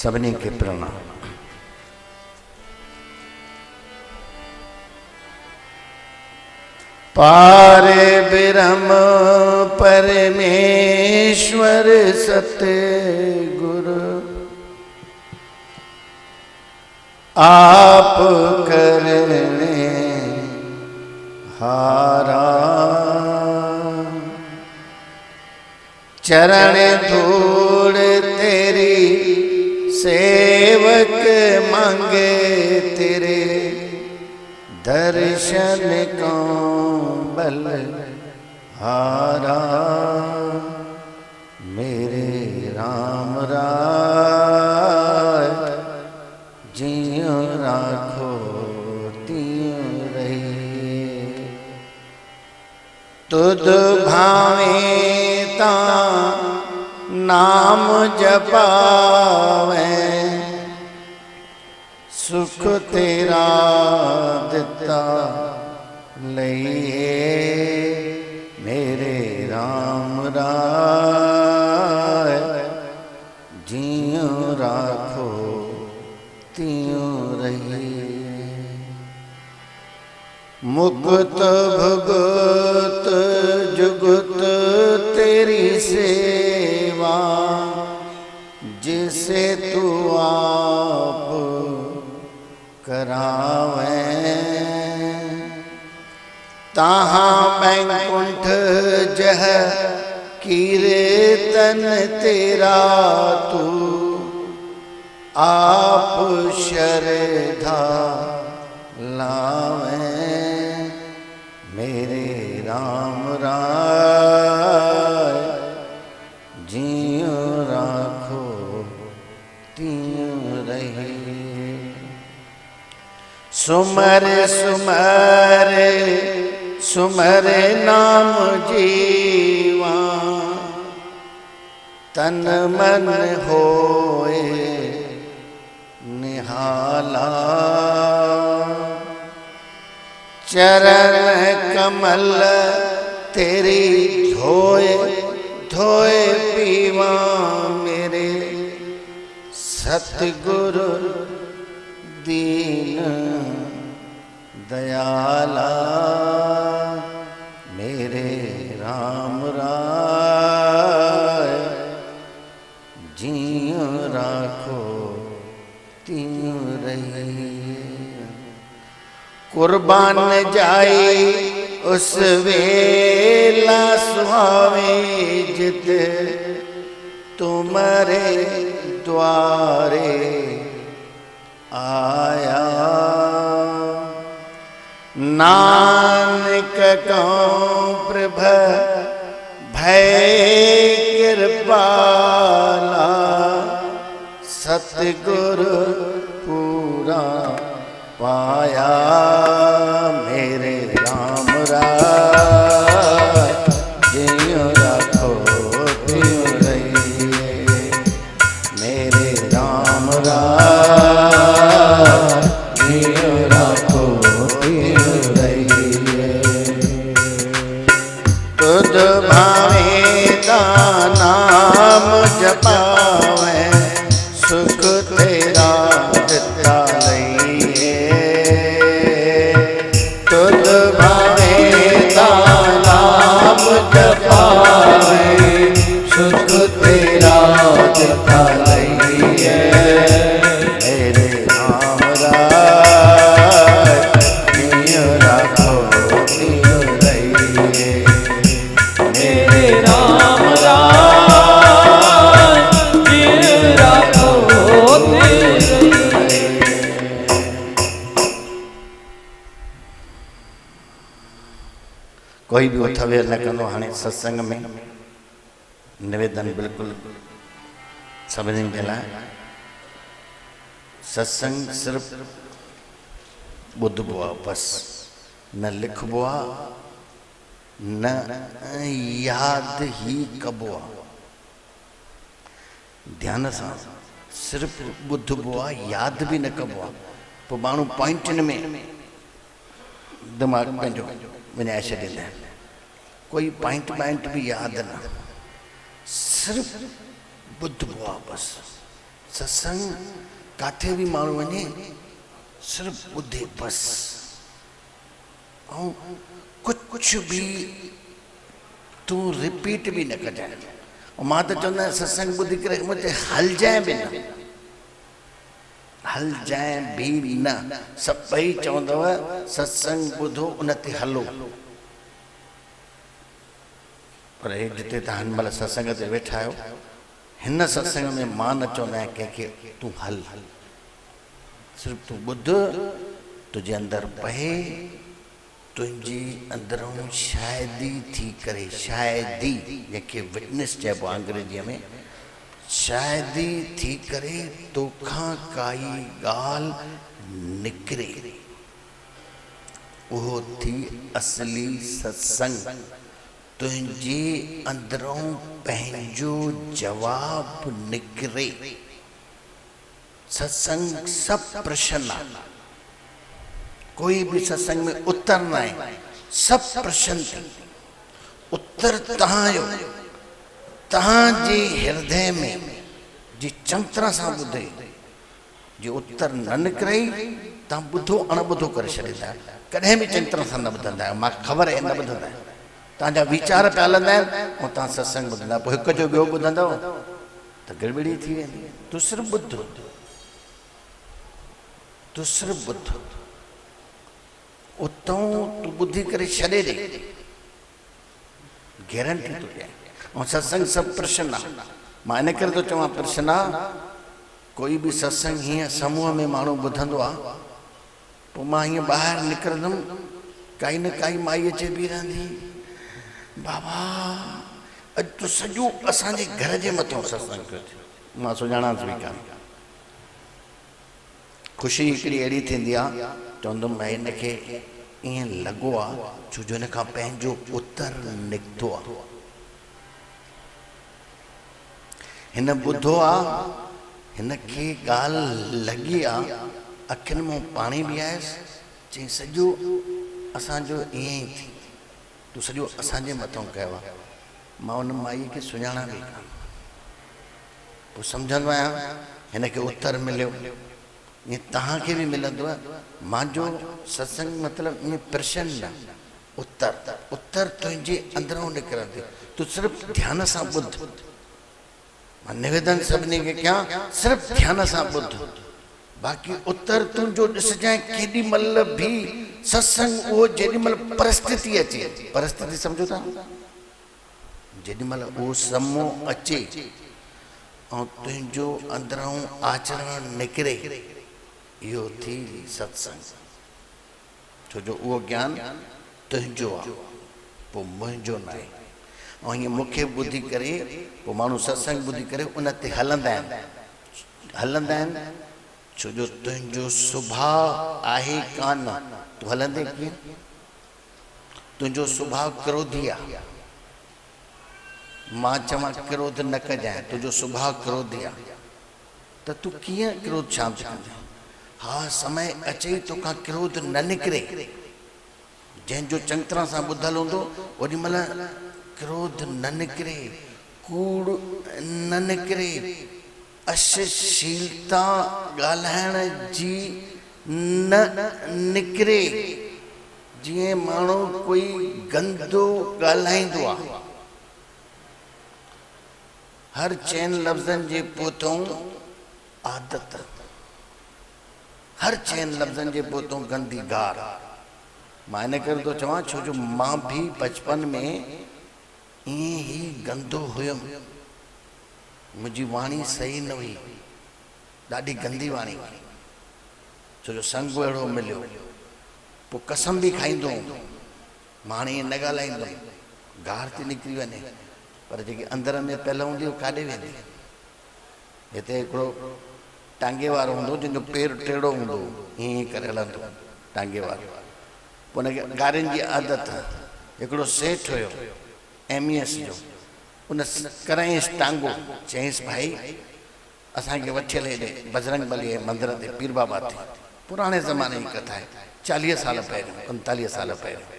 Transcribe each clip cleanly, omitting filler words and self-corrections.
सबने के प्रणाम। पारे ब्रह्म परमेश्वर सतगुरु आप करने हारा, चरण धूड़ तेरी सेवक मांगे, तेरे दर्शन को बल हारा। मेरे राम राय जियो राखो तियो रही, तुद भावे ता नाम जपावे, सुख तेरा दिता लइए। मेरे राम राय जियो राखो तियो रही, मुक्त भगत जुगत तेरी सेवा, जिसे तू आप करावे। ताहाँ बैकुंठ जह कीर्तन तेरा, तू आप श्रद्धा लावे। मेरे राम राय जियो राखो तियो रही, सुमर सुमर सुमर नाम जीवा, तन मन होए निहाला। चरण कमल तेरी धोए धोए पीवा, मेरे सतगुरु दीन दयाला। मेरे राम राय जियो राखो तियो रही, कुर्बान जाए उस वेला सुहावे, जित तुम्हारे द्वारे आया। नानक को प्रभ भय कृपाला, सतगुरु पूरा पाया। मेरे राम राय जियो राखो तियो रहिए, मेरे राम राय जियो राखो तियो रहिए। तुद भावे ता नाम जपावे, सुख तेरा दिता लइए। तुद भावे ता नाम जपावे, सुख तेरा दिता लइए। मेरे राम राय जियो राखो तियो रहिए, मेरे राम राय जियो राखो तियो रहिए। कोई भी उथवे न कंदो हाणे सत्संग में निवेदन बिल्कुल सभिनी जे लाइ, सत्संग सिर्फ ॿुधबो आहे बस, न लिखबो आहे न याद ही कबो आहे। ध्यान सां सिर्फ ॿुधबो आहे, याद भी न कबो आहे। पोइ माण्हू पॉइंटनि में दिमाग़ पंहिंजो विञाए छॾींदा आहिनि, कोई पॉइंट भी याद न, सिर्फ ॿुधबो आहे बस। सत्संग काथे भी माण्हू वञे सिर्फ ॿुधे बस, ऐं कुछ भी तू रिपीट भी न कजाए। मां तो चवंदा सत्संग ॿुधी करे मुझे हलजाए भी न, हलजाए भी न। सभई चवंदव सत्संग ॿुधो उन ते हलो, पर हे जिते तव्हां हिन महिल सत्संग ते वेठा आहियो, हिन सत्संग में मां न चवंदा आहियां कंहिंखे तूं हल, सिर्फ तूं ॿुध, तुंहिंजे अंदरि पहे, तुंहिंजी अंदरों शायदी थी करे, शायदी जंहिंखे विटनेस चइबो आहे अंग्रेजीअ में, शायदी थी करे तोखां काई ॻाल्हि निकिरे, उहो थी असली सत्संग। तुंहिंजे अंदरों पंहिंजो जवाब निकिरे। सत्संग सब प्रश्न आहे, कोई भी सत्संग में उत्तर न आहे, सब प्रश्न थी। उत्तर तव्हांजो, तव्हांजे हृदय में जी चंतरा सां ॿुधे, जी उत्तर न निकिरे तव्हां ॿुधो अणॿुधो करे छॾींदा आहियो, कॾहिं बि चंतरा सां न ॿुधंदा आहियो, मूंखे ख़बर आहे न ॿुधंदा आहियो। तव्हांजा वीचार पिया हलंदा आहिनि ऐं तव्हां सत्संग ॿुधंदा, पोइ हिक जो ॿियो ॿुधंदव त गड़बड़ी थी वेंदी। तूं सिर्फ़ु ॿुध, तूं सिर्फ़ु ॿुध, उतां तूं ॿुधी करे छॾे ॾे, गारंटी थो ॾियां। ऐं सत्संग सभु प्रश्न आहे, मां इन करे थो चवां प्रश्न आहे। कोई बि सत्संग हीअं समूह में माण्हू ॿुधंदो आहे, पोइ मां हीअं ॿाहिरि निकिरंदुमि, काई न काई माई अचे बि रहंदी, बाबा अॼु तूं सॼो असांजे घर जे मथां सत्संग कयो, मां सुञाणांसि बि कान। ख़ुशी हिकिड़ी अहिड़ी थींदी आहे, चवंदुमि भाई हिनखे ईअं लॻो आहे छो जो हिन खां पंहिंजो उत्तर निकितो आहे, हिन ॿुधो आहे, हिनखे ॻाल्हि लॻी आहे, अखियुनि मां पाणी बि आयसि, चई सॼो असांजो ईअं ई थी, तूं सॼो असांजे मथां कयो आहे। मां उन माईअ खे सुञाणा बि कान, पोइ सम्झंदो आहियां हिनखे उत्तर मिलियो, ईअं तव्हांखे बि मिलंदो। मुंहिंजो सत्संग मतिलबु ईअं प्रश्न न, उत्तर, उत्तर तुंहिंजे अंदरों निकिरंदे, तूं सिर्फ़ु ध्यान सां ॿुध। मां निवेदन सभिनी खे कयां, सिर्फ़ु ध्यान सां ॿुध, बाक़ी उत्तर तुंहिंजो ॾिसजांइ केॾी महिल बि सत्संग उहो जेॾी महिल परिस्थिति अचे, परिस्थिति सम्झो था, जेॾी महिल उहो समूह अचे ऐं तुंहिंजो अंदरों आचरण निकिरे, इहो थी सत्संग। छो जो उहो ज्ञान तुंहिंजो आहे, पोइ मुंहिंजो न आहे। ऐं हीअं मूंखे ॿुधी करे पोइ माण्हू सत्संग ॿुधी करे उन ते हलंदा आहिनि, छो जो तुंहिंजो सुभाउ आहे कान, तूं हलंदे कीअं? तुंहिंजो सुभाउ क्रोधी आहे, मां चवां क्रोध न कजांइ, तुंहिंजो सुभाउ क्रोधी आहे, त तूं कीअं क्रोध शांत कंदे? हा समय अचे तोखां क्रोध न निकिरे, जंहिंजो चङी सां ॿुधल हूंदो ओॾी महिल क्रोध न निकिरे, कूड़ न निकिरे, अश्लीलता ॻाल्हाइण जी न निकिरे। जीअं माण्हू कोई गंदो ॻाल्हाईंदो आहे, हर चइनि लफ़्ज़नि जे पोतों आदत, हर चइनि लफ़्ज़नि जे पोतों गंदी गार। मां इन करे थो चवां छो जो मां बि बचपन में ईअं ई गंदो हुयुमि, मुंहिंजी वाणी सही न हुई, ॾाढी गंदी वाणी हुई, छो जो संग अहिड़ो मिलियो। पोइ कसम बि खाईंदो हुउमि, मां हाणे ईअं न ॻाल्हाईंदुमि, गार थी निकिरी वञे, पर जेकी अंदर में पहल हूंदी उहो काॾे वेंदी। हिते हिकिड़ो टांगे वारो हूंदो जंहिंजो पेर टेढ़ो हूंदो, हीअं करे हलंदो टांगे वारो, पोइ हुनखे गारियुनि जी आदत। हिकिड़ो सेठ हुयो MS जो, उन कराईंसि टांगो, चयईंसि भाई असांखे वठी हले हेॾे बजरंग बली जे मंदर ते, पीर बाबा ते, पुराणे ज़माने जी कथा आहे, 40 साल पहिरियों, 45 साल पहिरियों,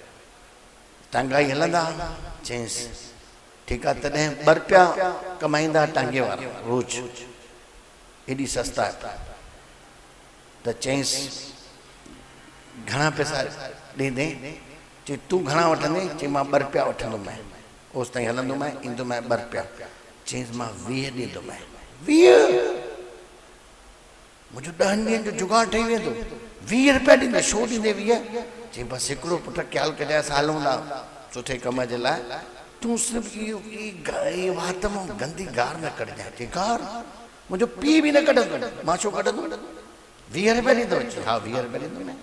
टांगा ई हलंदा। चयईंसि ठीकु आहे, तॾहिं 2 रुपया कमाईंदा टांगे वारा रोज़, एॾी सस्ता त चईंसि घणा पैसा ॾींदे? चई तूं घणा वठंदे? चई मां 2 रुपया वठंदोमांइ, ओसि ताईं हलंदोमांइ, ईंदोमांइ 2 रुपया। चईंसि मां 20 ॾींदोमांइ। 20? मुंहिंजो 10 ॾींहंनि जो जुगाड़ ठही वेंदो। 20 रुपया ॾींदे? छो ॾींदे 20? चई बसि हिकिड़ो पुटु ख़्यालु कजांइ, हलूं था सुठे कम जे लाइ, तूं सिर्फ़ु इहो वात मां गंदी गार न कढजांइ। चई गार? मुंहिंजो पीउ बि न कढंदो, मां छो कढंदो? 20 रुपया ॾींदो? चई हा 20 रुपया ॾींदोमांइ।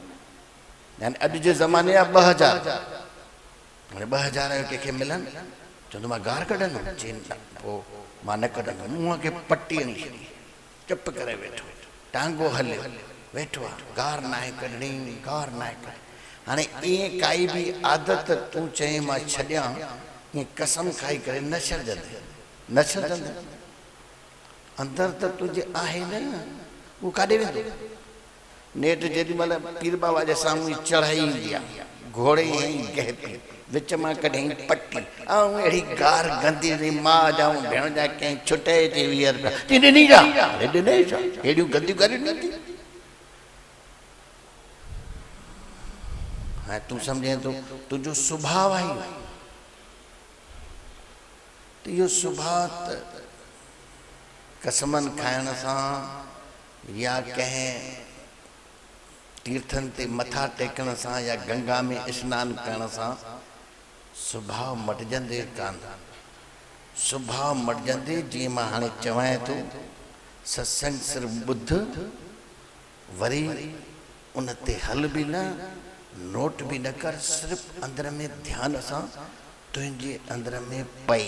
यानी अॼु जे ज़माने जा 2000। हाणे 2000 जो कंहिंखे मिलनि, चवंदो मां गार कढंदुमि? चई न, पोइ मां न कढंदुमि। मुंहं खे पटी हणी छॾी, चुप करे वेठो, टांगो हलियो, वेठो आहे, गार न आहे कढणी, गार न आहे कढणी। हाणे ईअं काई बि आदत तूं चई मां छॾियां, ईअं कसम खाई करे न छॾजंदे, न छॾजंदे। अंदरि त तुंहिंजे आहे न, उहो काॾे वेंदो? नेठ जेॾी महिल पीर बाबा जे साम्हूं चढ़ाई ईंदी आहे, घोड़े जी गहती विच मां कढई पटी, ऐं अहिड़ी गार गंदी ॾिनी, मां जाऊं भेण जा कंहिं छुटे थी 20 रुपया। चई ॾिनी जा? ॾिने छा? अहिड़ियूं गंदियूं ॻाल्हियूं ॾिनी? हाणे तूं सम्झे थो तुंहिंजो सुभाउ आहे, त इहो सुभाउ त कसमनि खाइण सां या कंहिं तीर्थनि ते मथा टेकण सां या गंगा में सनानु करण सां सुभाउ मटिजंदे कान। सुभाउ मटिजंदे जीअं मां हाणे चवां थो, सत्संग सिर्फ़ु ॿुध, वरी उन ते हल बि न, नोट बि न कर, सिर्फ़ु अंदर में ध्यान सां तुंहिंजे अंदर में पई।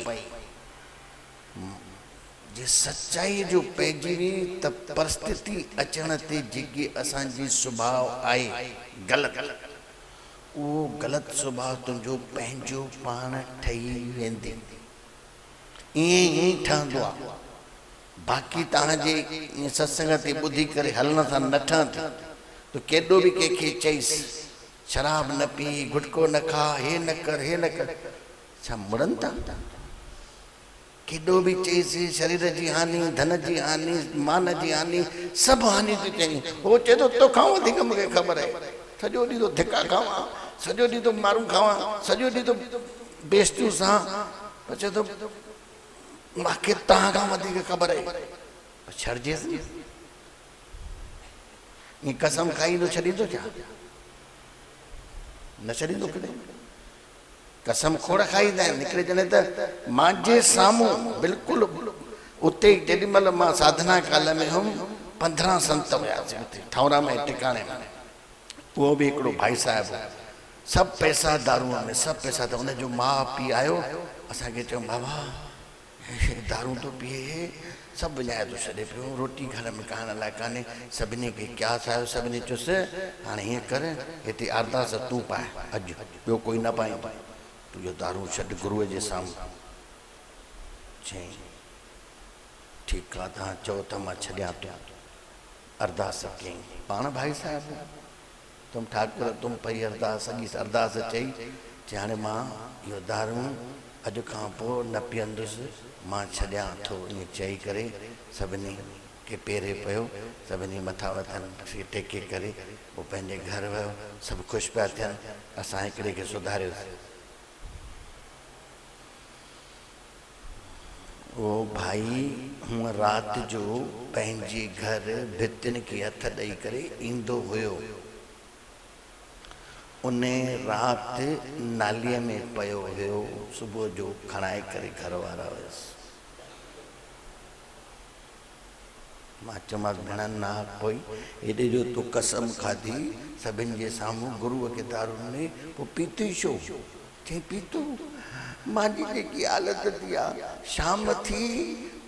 जे सच्चाई जो पइजी वी त परिस्थिति अचण ते जेकी असांजी सुभाउ आहे ग़लति, उहो ग़लति सुभाउ तुंहिंजो पंहिंजो पाण ठही वेंदे। ईअं ई ठहंदो आहे। बाक़ी तव्हांजे ईअं सत्संग ते ॿुधी करे हलण सां न ठहंदो। तो केॾो बि कंहिंखे चईसि शराब न पी, गुटको न खा, हे न कर, हे न कर, छा मुड़नि था? केॾो बि चईसि शरीर जी हानि, धन जी हानि, मान जी हानि, सभु हानि थी चई। उहो चए थो तोखां वधीक मूंखे ख़बर आहे, सॼो ॾींहुं तो धिका खावां, सॼो ॾींहुं तो मारूं खावां, सॼो ॾींहुं तो बेइज़तियूं सां, चए थो मूंखे तव्हां खां वधीक ख़बर आहे। छॾिजेसि, ईअं कसम खाईंदो छॾींदो छा? न छॾींदो कॾहिं। कसम खोड़ खाईंदा आहिनि। हिकिड़े ॼणे त मुंहिंजे साम्हूं बिल्कुलु उते जेॾी महिल मां साधना काल में हुउमि, 15 संत हुयासीं उते ठौरा में टिकाणे में। उहो बि हिकिड़ो भाई साहिबु, सभु पैसा दारूअ में, सभु पैसा। त हुनजो माउ पीउ आयो, असांखे चयो बाबा दारू थो पीए, सभु विञाए थो छॾे पियो, रोटी घर में खाइण लाइ कान्हे। सभिनी खे क्यास आयो, सभिनी चयुसि हाणे हीअं कर, हिते अरदास तूं पाए, अॼु ॿियो कोई न पाईंदो, तूं इहो दारू छॾ गुरूअ जे साम्हूं। चई ठीकु आहे, तव्हां चओ त मां छॾियां थो। अरदास कयईं पाण भाई साहिबु, तुम ठाकुर तुम पई अरदास, अॻी अरदास चई, चई हाणे मां इहो दारू अॼु खां पोइ न पीअंदुसि, मां छॾियां थो। ईअं चई करे सभिनी खे पेरे पियो, सभिनी मथां वथनि टेके करे पोइ पंहिंजे घर वियो। सभु ख़ुशि पिया थियनि। असां हिकिड़े खे सुधारियोसीं। उहो भाई हूअं राति जो पंहिंजे घर भितियुनि खे हथ ॾेई करे ईंदो हुयो। उन राति नालीअ में पियो हुयो, सुबुह जो खणाए करे घर वारा हुयसि। मां चयोमांसि भेण ना पोइ हेॾे जो तूं कसम खाधी सभिनि जे साम्हूं गुरूअ खे दारू में, पोइ पीती छो? चई पीतो, मुंहिंजी जेकी हालत थी आहे, शाम थी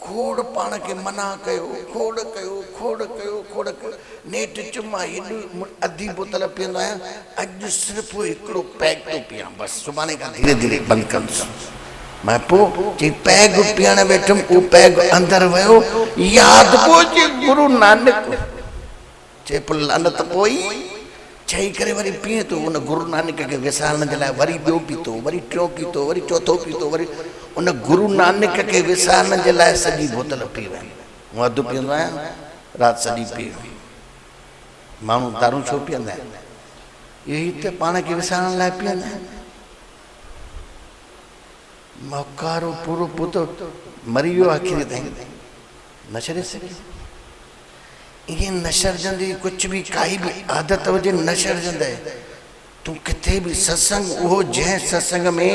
खोड़ पाण खे मना कयो, खोड़ कयो, खोड़ कयो, खोड़ कयो, नेठ चुमा हेॾी अधी बोतल पीअंदो आहियां, अॼु सिर्फ़ु हिकिड़ो पैग थो पीआं, बसि सुभाणे खां धीरे धीरे बंदि कंदुसि। मैं पोइ चई पैग पीअण वेठुमि, उहो पैग अंदरि वियो, यादि पोइ अचे गुरू नानक। चए पोइ लानत पोइ चई करे वरी पीए थो। उन गुरू नानक खे विसारण जे लाइ वरी ॿियो पीतो, वरी टियों पीतो, वरी चौथो पीतो, वरी उन गुरू नानक खे विसारण जे लाइ सॼी बोतल पी वई। हूअं अधु पीअंदो आहियां, रात सॼी पी माण्हू दारू छो पीअंदा आहिनि? इहो ई त पाण खे विसारण लाइ पीअंदा आहिनि। मौकारो पूरो पुतो मरी वियो आख़िरी ताईं, न छॾे सघे। ईअं न छॾजंदी, कुझु बि काई बि आदत हुजे न छॾजंदे। तूं किथे बि सत्संग, उहो जंहिं सत्संग में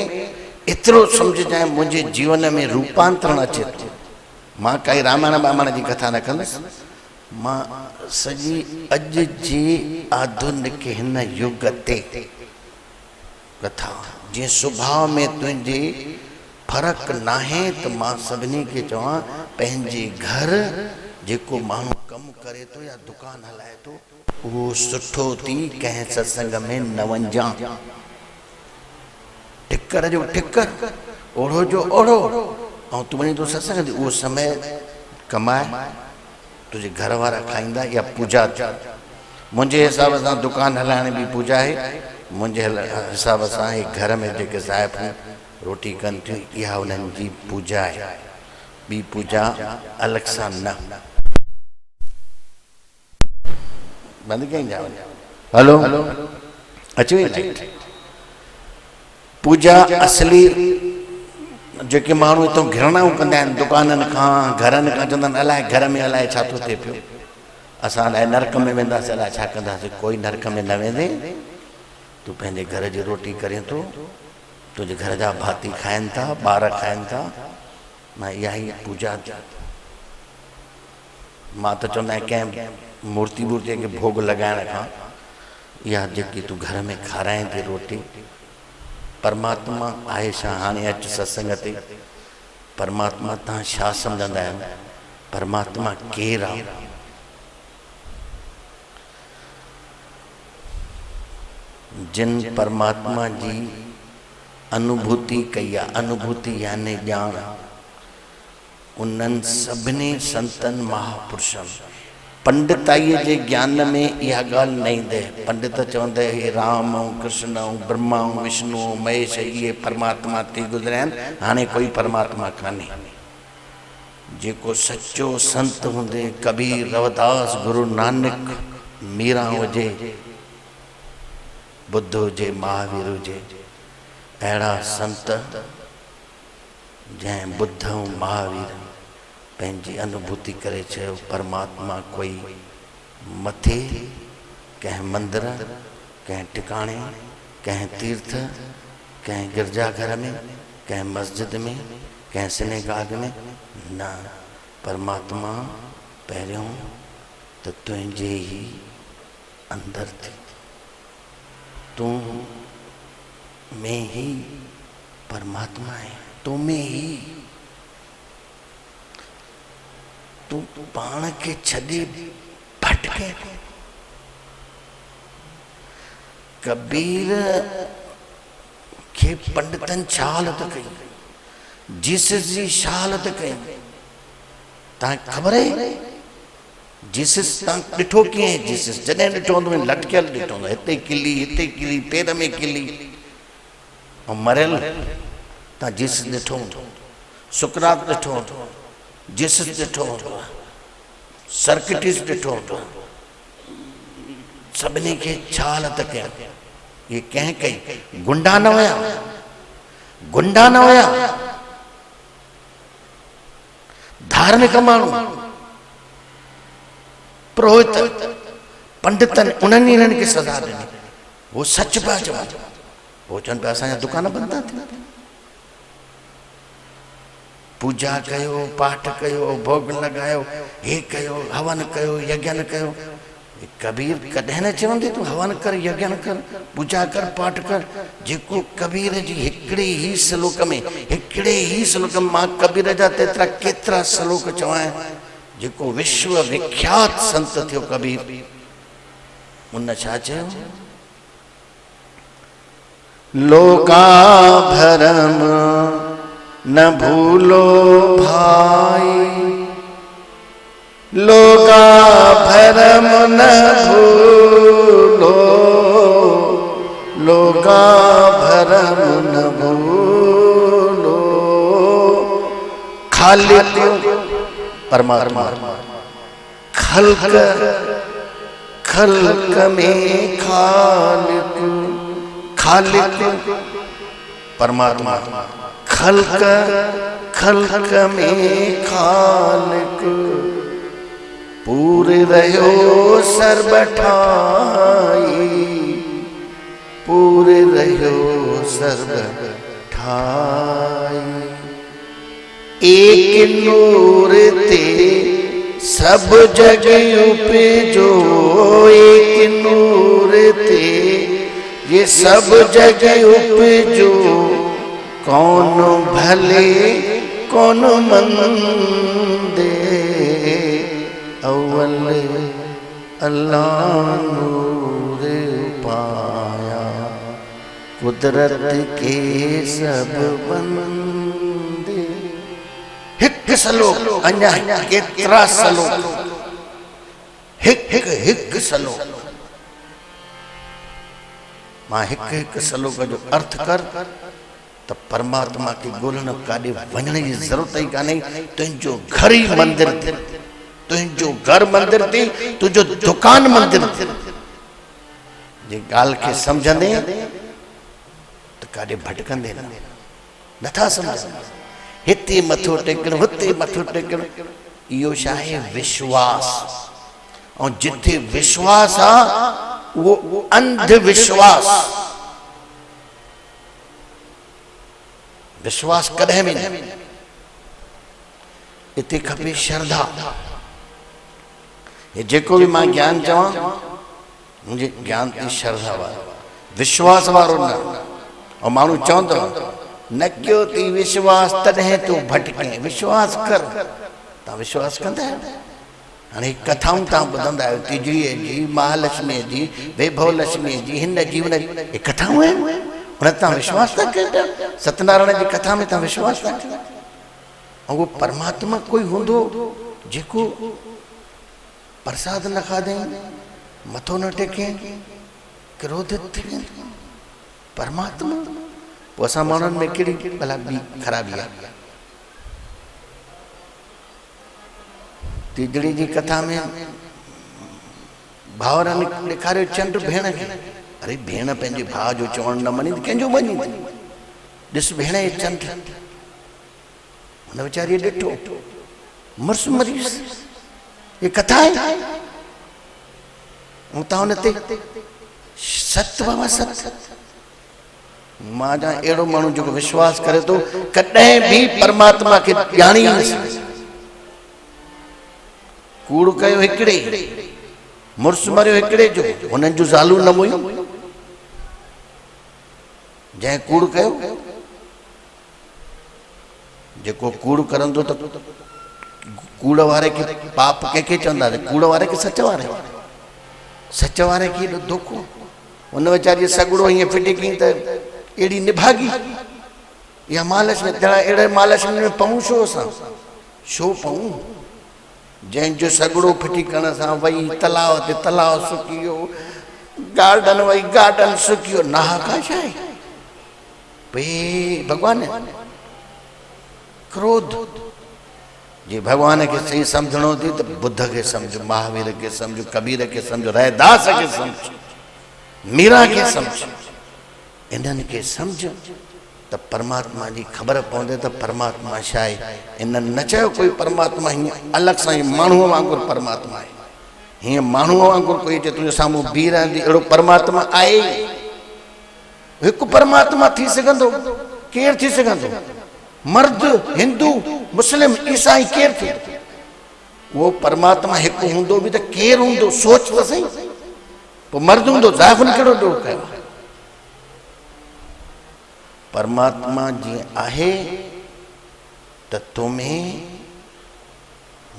एतिरो सम्झजांइ मुंहिंजे जीवन में रूपांतरण अचे थो। मां काई रामायण बामायण जी कथा न कंदुसि, मां सॼी अॼु जी आधुनिक हिन युग ते कथा, जीअं सुभाउ में तुंहिंजे फ़र्क़ु नाहे त मां सभिनी खे चवां पंहिंजे घर जेको माण्हू कमु करे थो या दुकानु हलाए थो उहो सुठो थी कंहिं सत्संग में न वञजां। टिकर जो टिकर, ओढ़ो जो ओढ़ो, ऐं तूं वञी थो सत्संग ते, उहो समय कमाए तुंहिंजे घर वारा खाईंदा या पूजा। मुंहिंजे हिसाब सां दुकानु हलाइण बि पूजा आहे, मुंहिंजे हिसाब सां हे घर में जेके ज़ाइफ़ूं रोटी कनि थियूं इहा उन्हनि जी पूजा आहे, ॿी पूजा अलॻि सां न। बंदि कई जाओ। हलो अचो। पूजा असली जेके माण्हू हितां घिरणाऊं कंदा आहिनि दुकाननि खां घरनि खां, चवंदा आहिनि अलाए घर में अलाए छा थो थिए पियो, असां अलाए नरक में वेंदासीं, अलाए छा कंदासीं। कोई नरक में न वेंदे, तूं पंहिंजे घर जी रोटी करे थो, तुंहिंजे घर जा भाती खाइनि था, ॿार खाइनि था, मां इहा ई पूजा थी। मां त चवंदा आहियां कंहिं मूर्ति वूर्तीअ खे भोग लॻाइण खां इहा जेकी तूं घर में खाराए थी रोटी, परमात्मा आहे छा? हाणे अचु सत्संग ते, परमात्मा तव्हां छा सम्झंदा आहियो? परमात्मा केरु आहे? जिन परमात्मा जी अनुभूति कई आहे, अनुभूति यानी ॼाण, उन्हनि सभिनी संतनि महापुरुषनि पंडिताईअ जे ज्ञान में इहा ॻाल्हि न ईंदे। पंडित चवंदे हे राम ऐं कृष्ण ऐं ब्रह्मा ऐं विष्णु ऐं महेश इहे परमात्मा थी गुज़रिया आहिनि, हाणे कोई परमात्मा कान्हे। जेको सचो संत हूंदे, कबीर, रविदास, गुरु नानक, मीरा हुजे, बुद्ध हुजे, महावीर हुजे, अहिड़ा संत जंहिं बुद्ध ऐं महावीर पंहिंजी अनुभूति करे चयो परमात्मा कोई मथे कंहिं मंदिर, कंहिं टिकाणे, कंहिं तीर्थ, कंहिं गिरजाघर में, कंहिं मस्जिद में, कंहिं सिनेगाग में न। परमात्मा पहिरियों त तुंहिंजे ई अंदर थी, तूं में ही परमात्मा है, तूं में ही। तू पाण के छॾे भटके। कबीर के पंडितन छा हालत कई, जीसस जी छा हालत कई, तव्हांखे ख़बर आहे? जीसस तव्हां ॾिठो कीअं? जीसस जॾहिं ॾिठो हूंदो लटकियल ॾिठो हूंदो, हिते किली पेर में किली ऐं मरियल। तव्हां जीसस ॾिठो हूंदो, सुकरात ॾिठो हूंदो, जीसस ॾिठो हूंदो, सर्किटिस ॾिठो हूंदो। सभिनी खे छा हालत कया? ये कंहिं कई? गुंडा न हुया, गुंडा न हुया, धार्मिक माण्हू, पुरोहित, पंडितन, उन्हनि इन्हनि खे सज़ा ॾिनी। वो सच पिया चवनि, वो चवनि पिया असांजा दुकान बंदि था थियनि। पूजा कयो, पाठ कयो, भोग लॻायो, हे कयो, हवन कयो, यज्ञ कयो। कबीर कॾहिं न चवंदे तूं हवन कर, यज्ञ कर, पूजा कर, पाठ कर। जेको कबीर जी हिकिड़े ई श्लोक में, हिकिड़े ई श्लोक में, मां कबीर जा तेतिरा केतिरा श्लोक चवां, जेको विश्व विख्यात संत थियो कबीर, उन छा चयो? लोका भरम न भूलो भाई, लोका भरम न भूलो, लोका भरम न भूलो। खालिक परमात्मा, खल्क खल्क में खालिक, खालिक परमात्मा, खल्क खल्क में खालिक, पूरे रहो सर्ब ठाई, पूरे रहो सर्ब ठाई। एक नूर ते सब जग उपजो, एक नूर ते ये सब जग उपजो, कौन भले कौन मंदे, अव्वल अल्लाह नूर पाया, कुदरत के सब बंदे। हिक सलोक अन्या केतरा सलोक, हिक हिक सलोक, मां हिक हिक सलोक जो अर्थ कर तो परमात्मा के गोलन काॾे वञण जी ज़रूरत ही कान्हे। तुंहिंजो घर ही मंदिर थी, तुंहिंजो घर मंदिर थी, तुंहिंजो दुकान मंदिर थी। जे ॻाल्हि खे सम्झंदे त काॾे भटकंदे नथा सम्झनि। हिते मथो टेकण, हुते मथो टेकण, इहो छा आहे? विश्वास। ऐं जिथे विश्वास आहे उहो अंधविश्वास, विश्वास कॾहिं बि न। इते खपे श्रद्धा। ये जेको भी मां ज्ञान चवां, मुझे ज्ञान की श्रद्धा वारो, विश्वास वारो न। और मानू चवंदो न क्यों ती विश्वास तॾहिं तूं भटके, विश्वास कर। तव्हां विश्वास कंदा आहियो? हाणे कथाऊं तव्हां ॿुधंदा आहियो, तीजड़ीअ जी, महालक्ष्मी जी, वैभव लक्ष्मी जी, हिन जीवन जी, ये कथाऊं आहिनि। हुन तव्हां विश्वास था कयो? सत्यनारायण जी कथा में तव्हां विश्वास था कयो? ऐं उहो परमात्मा कोई हूंदो जेको प्रसाद न खाधे, मथो न टेके, क्रोधित थी वेंदो? परमात्मा। पोइ असां माण्हुनि में कहिड़ी भला ॿी ख़राबी आहे? तीजड़ी जी कथा में भाउर ॾेखारियो चंड भेण खे। अरे भेण पंहिंजे भाउ जो चवणु न मञी, कंहिंजो मञी? ॾिस भेण ये चंड। हुन वीचारीअ ॾिठो, मुड़ुसु मरीज़, ये कथा है। ऐं तव्हां हुन ते सत बाबा सत। मां जा अहिड़ो माण्हू जेको विश्वास करे थो कॾहिं बि परमात्मा खे ॼाणी न सघे। कूड़ कयो हिकिड़े, मुड़ुसु मरियो हिकिड़े जो, हुननि जूं ज़ालूं न मोयूं। जंहिं कूड़ कयो, जेको कूड़ करंदो त कूड़ वारे खे पाप कंहिंखे चवंदा? कूड़ वारे खे सच वारे, सच वारे खे एॾो धोखो। हुन वीचारी सॻड़ो हीअं फिटी कई त अहिड़ी निभागी। इहा महालक्ष्मी अहिड़े महालक्ष्मी में पऊं छो असां? छो पऊं? जंहिंजो सॻड़ो फिटी करण सां वई तलाव ते तलाव सुकी वियो, गार्डन वई गार्डन सुकी वियो, नाहका छा आहे? भई भॻवान क्रोध। जे भगवान के सही समझणो थी तो बुद्ध के समझ, महावीर के समझ, कबीर के समझ, रैदास के समझ, मीरा के समझ, इन्हनि के समझ तो परमात्मा की खबर पवंदे तो परमात्मा छा आहे। इन्हनि न चयो कोई परमात्मा हीअं अलॻि सां माण्हूअ वांगुरु परमात्मा आहे, हीअं माण्हूअ वांगुरु कोई जे तुंहिंजे साम्हूं बीह रहंदी, अहिड़ो परमात्मा आहे? हिकु परमात्मा थी सघंदो? केरु थी सघंदो? मर्द, हिंदू, मुस्लिम, ईसाई, केरु थी? वो परमात्मा हिकु हूंदो बि त केरु हूंदो? सोच त सही। पोइ मर्द हूंदो, ज़ाइफ़ुनि कहिड़ो ॾोह कयो? परमात्मा जीअं आहे त तोमें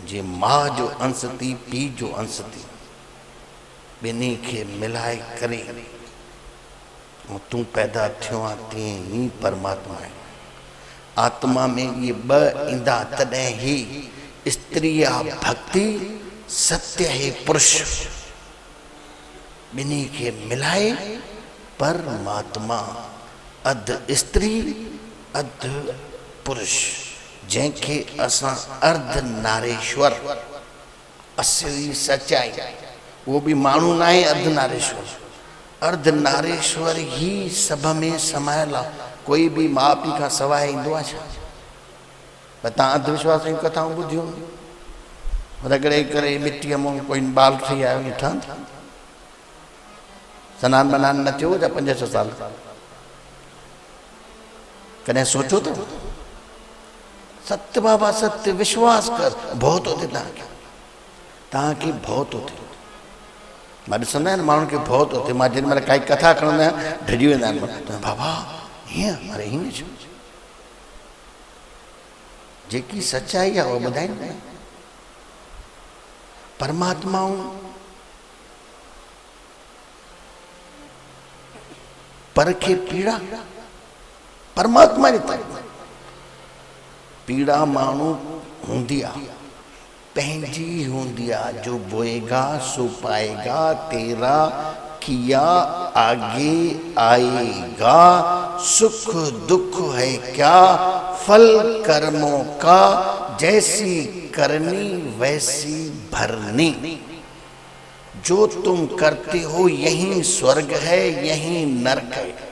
जे माउ जो अंश थी, पीउ जो अंश थी, ॿिन्ही खे मिलाए करे ऐं तूं पैदा थियो आहे, तीअं ई परमात्मा आहे। आत्मा में ये ॿ ईंदा तॾहिं ही स्त्री आहे भक्ति, सत्य है पुरुष। ॿिन्ही खे मिलाए परमात्मा, अध स्त्री अध पुरुष, जंहिंखे असां अर्ध नारेश्वर असली सच्चाई, वो भी माण्हू ना आहे अर्धनारेश्वर, अर्धनारेश्वर ही सभ में समायल आहे। कोई भी माउ पीउ खां सवाइ ईंदो आहे छा? पर तव्हां अंधविश्वास जूं कथाऊं ॿुधियूं, रगड़े करे मिटीअ मां कोई बाल ठही आयो ईअं ठहनि, सनान बनान न थियो जा 5-6 साल, कॾहिं सोचो तो? सत्य बाबा सत्य, विश्वास कर, बहुत होते तव्हांखे बहुत होते। मां ॾिसंदा आहिनि माण्हुनि खे बहुत होते, मां जेॾी महिल काई कथा खणंदा आहियां ढिजी वेंदा आहिनि, बाबा हीअं, अरे हीअं छो? जेकी सच्चाई आहे उहा ॿुधाईंदा आहिनि। परमात्माऊं पर खे पीड़ा, परमात्मा जी तरफ़ पीड़ा माण्हू हूंदी आहे, पंहिंजी हूंदी आहे। जो बोएगा सो पाएगा, तेरा किया आगे आएगा। सुख दुख है क्या, फल कर्मों का, जैसी करनी वैसी भरनी। जो तुम करते हो यही स्वर्ग है, यही नरक है।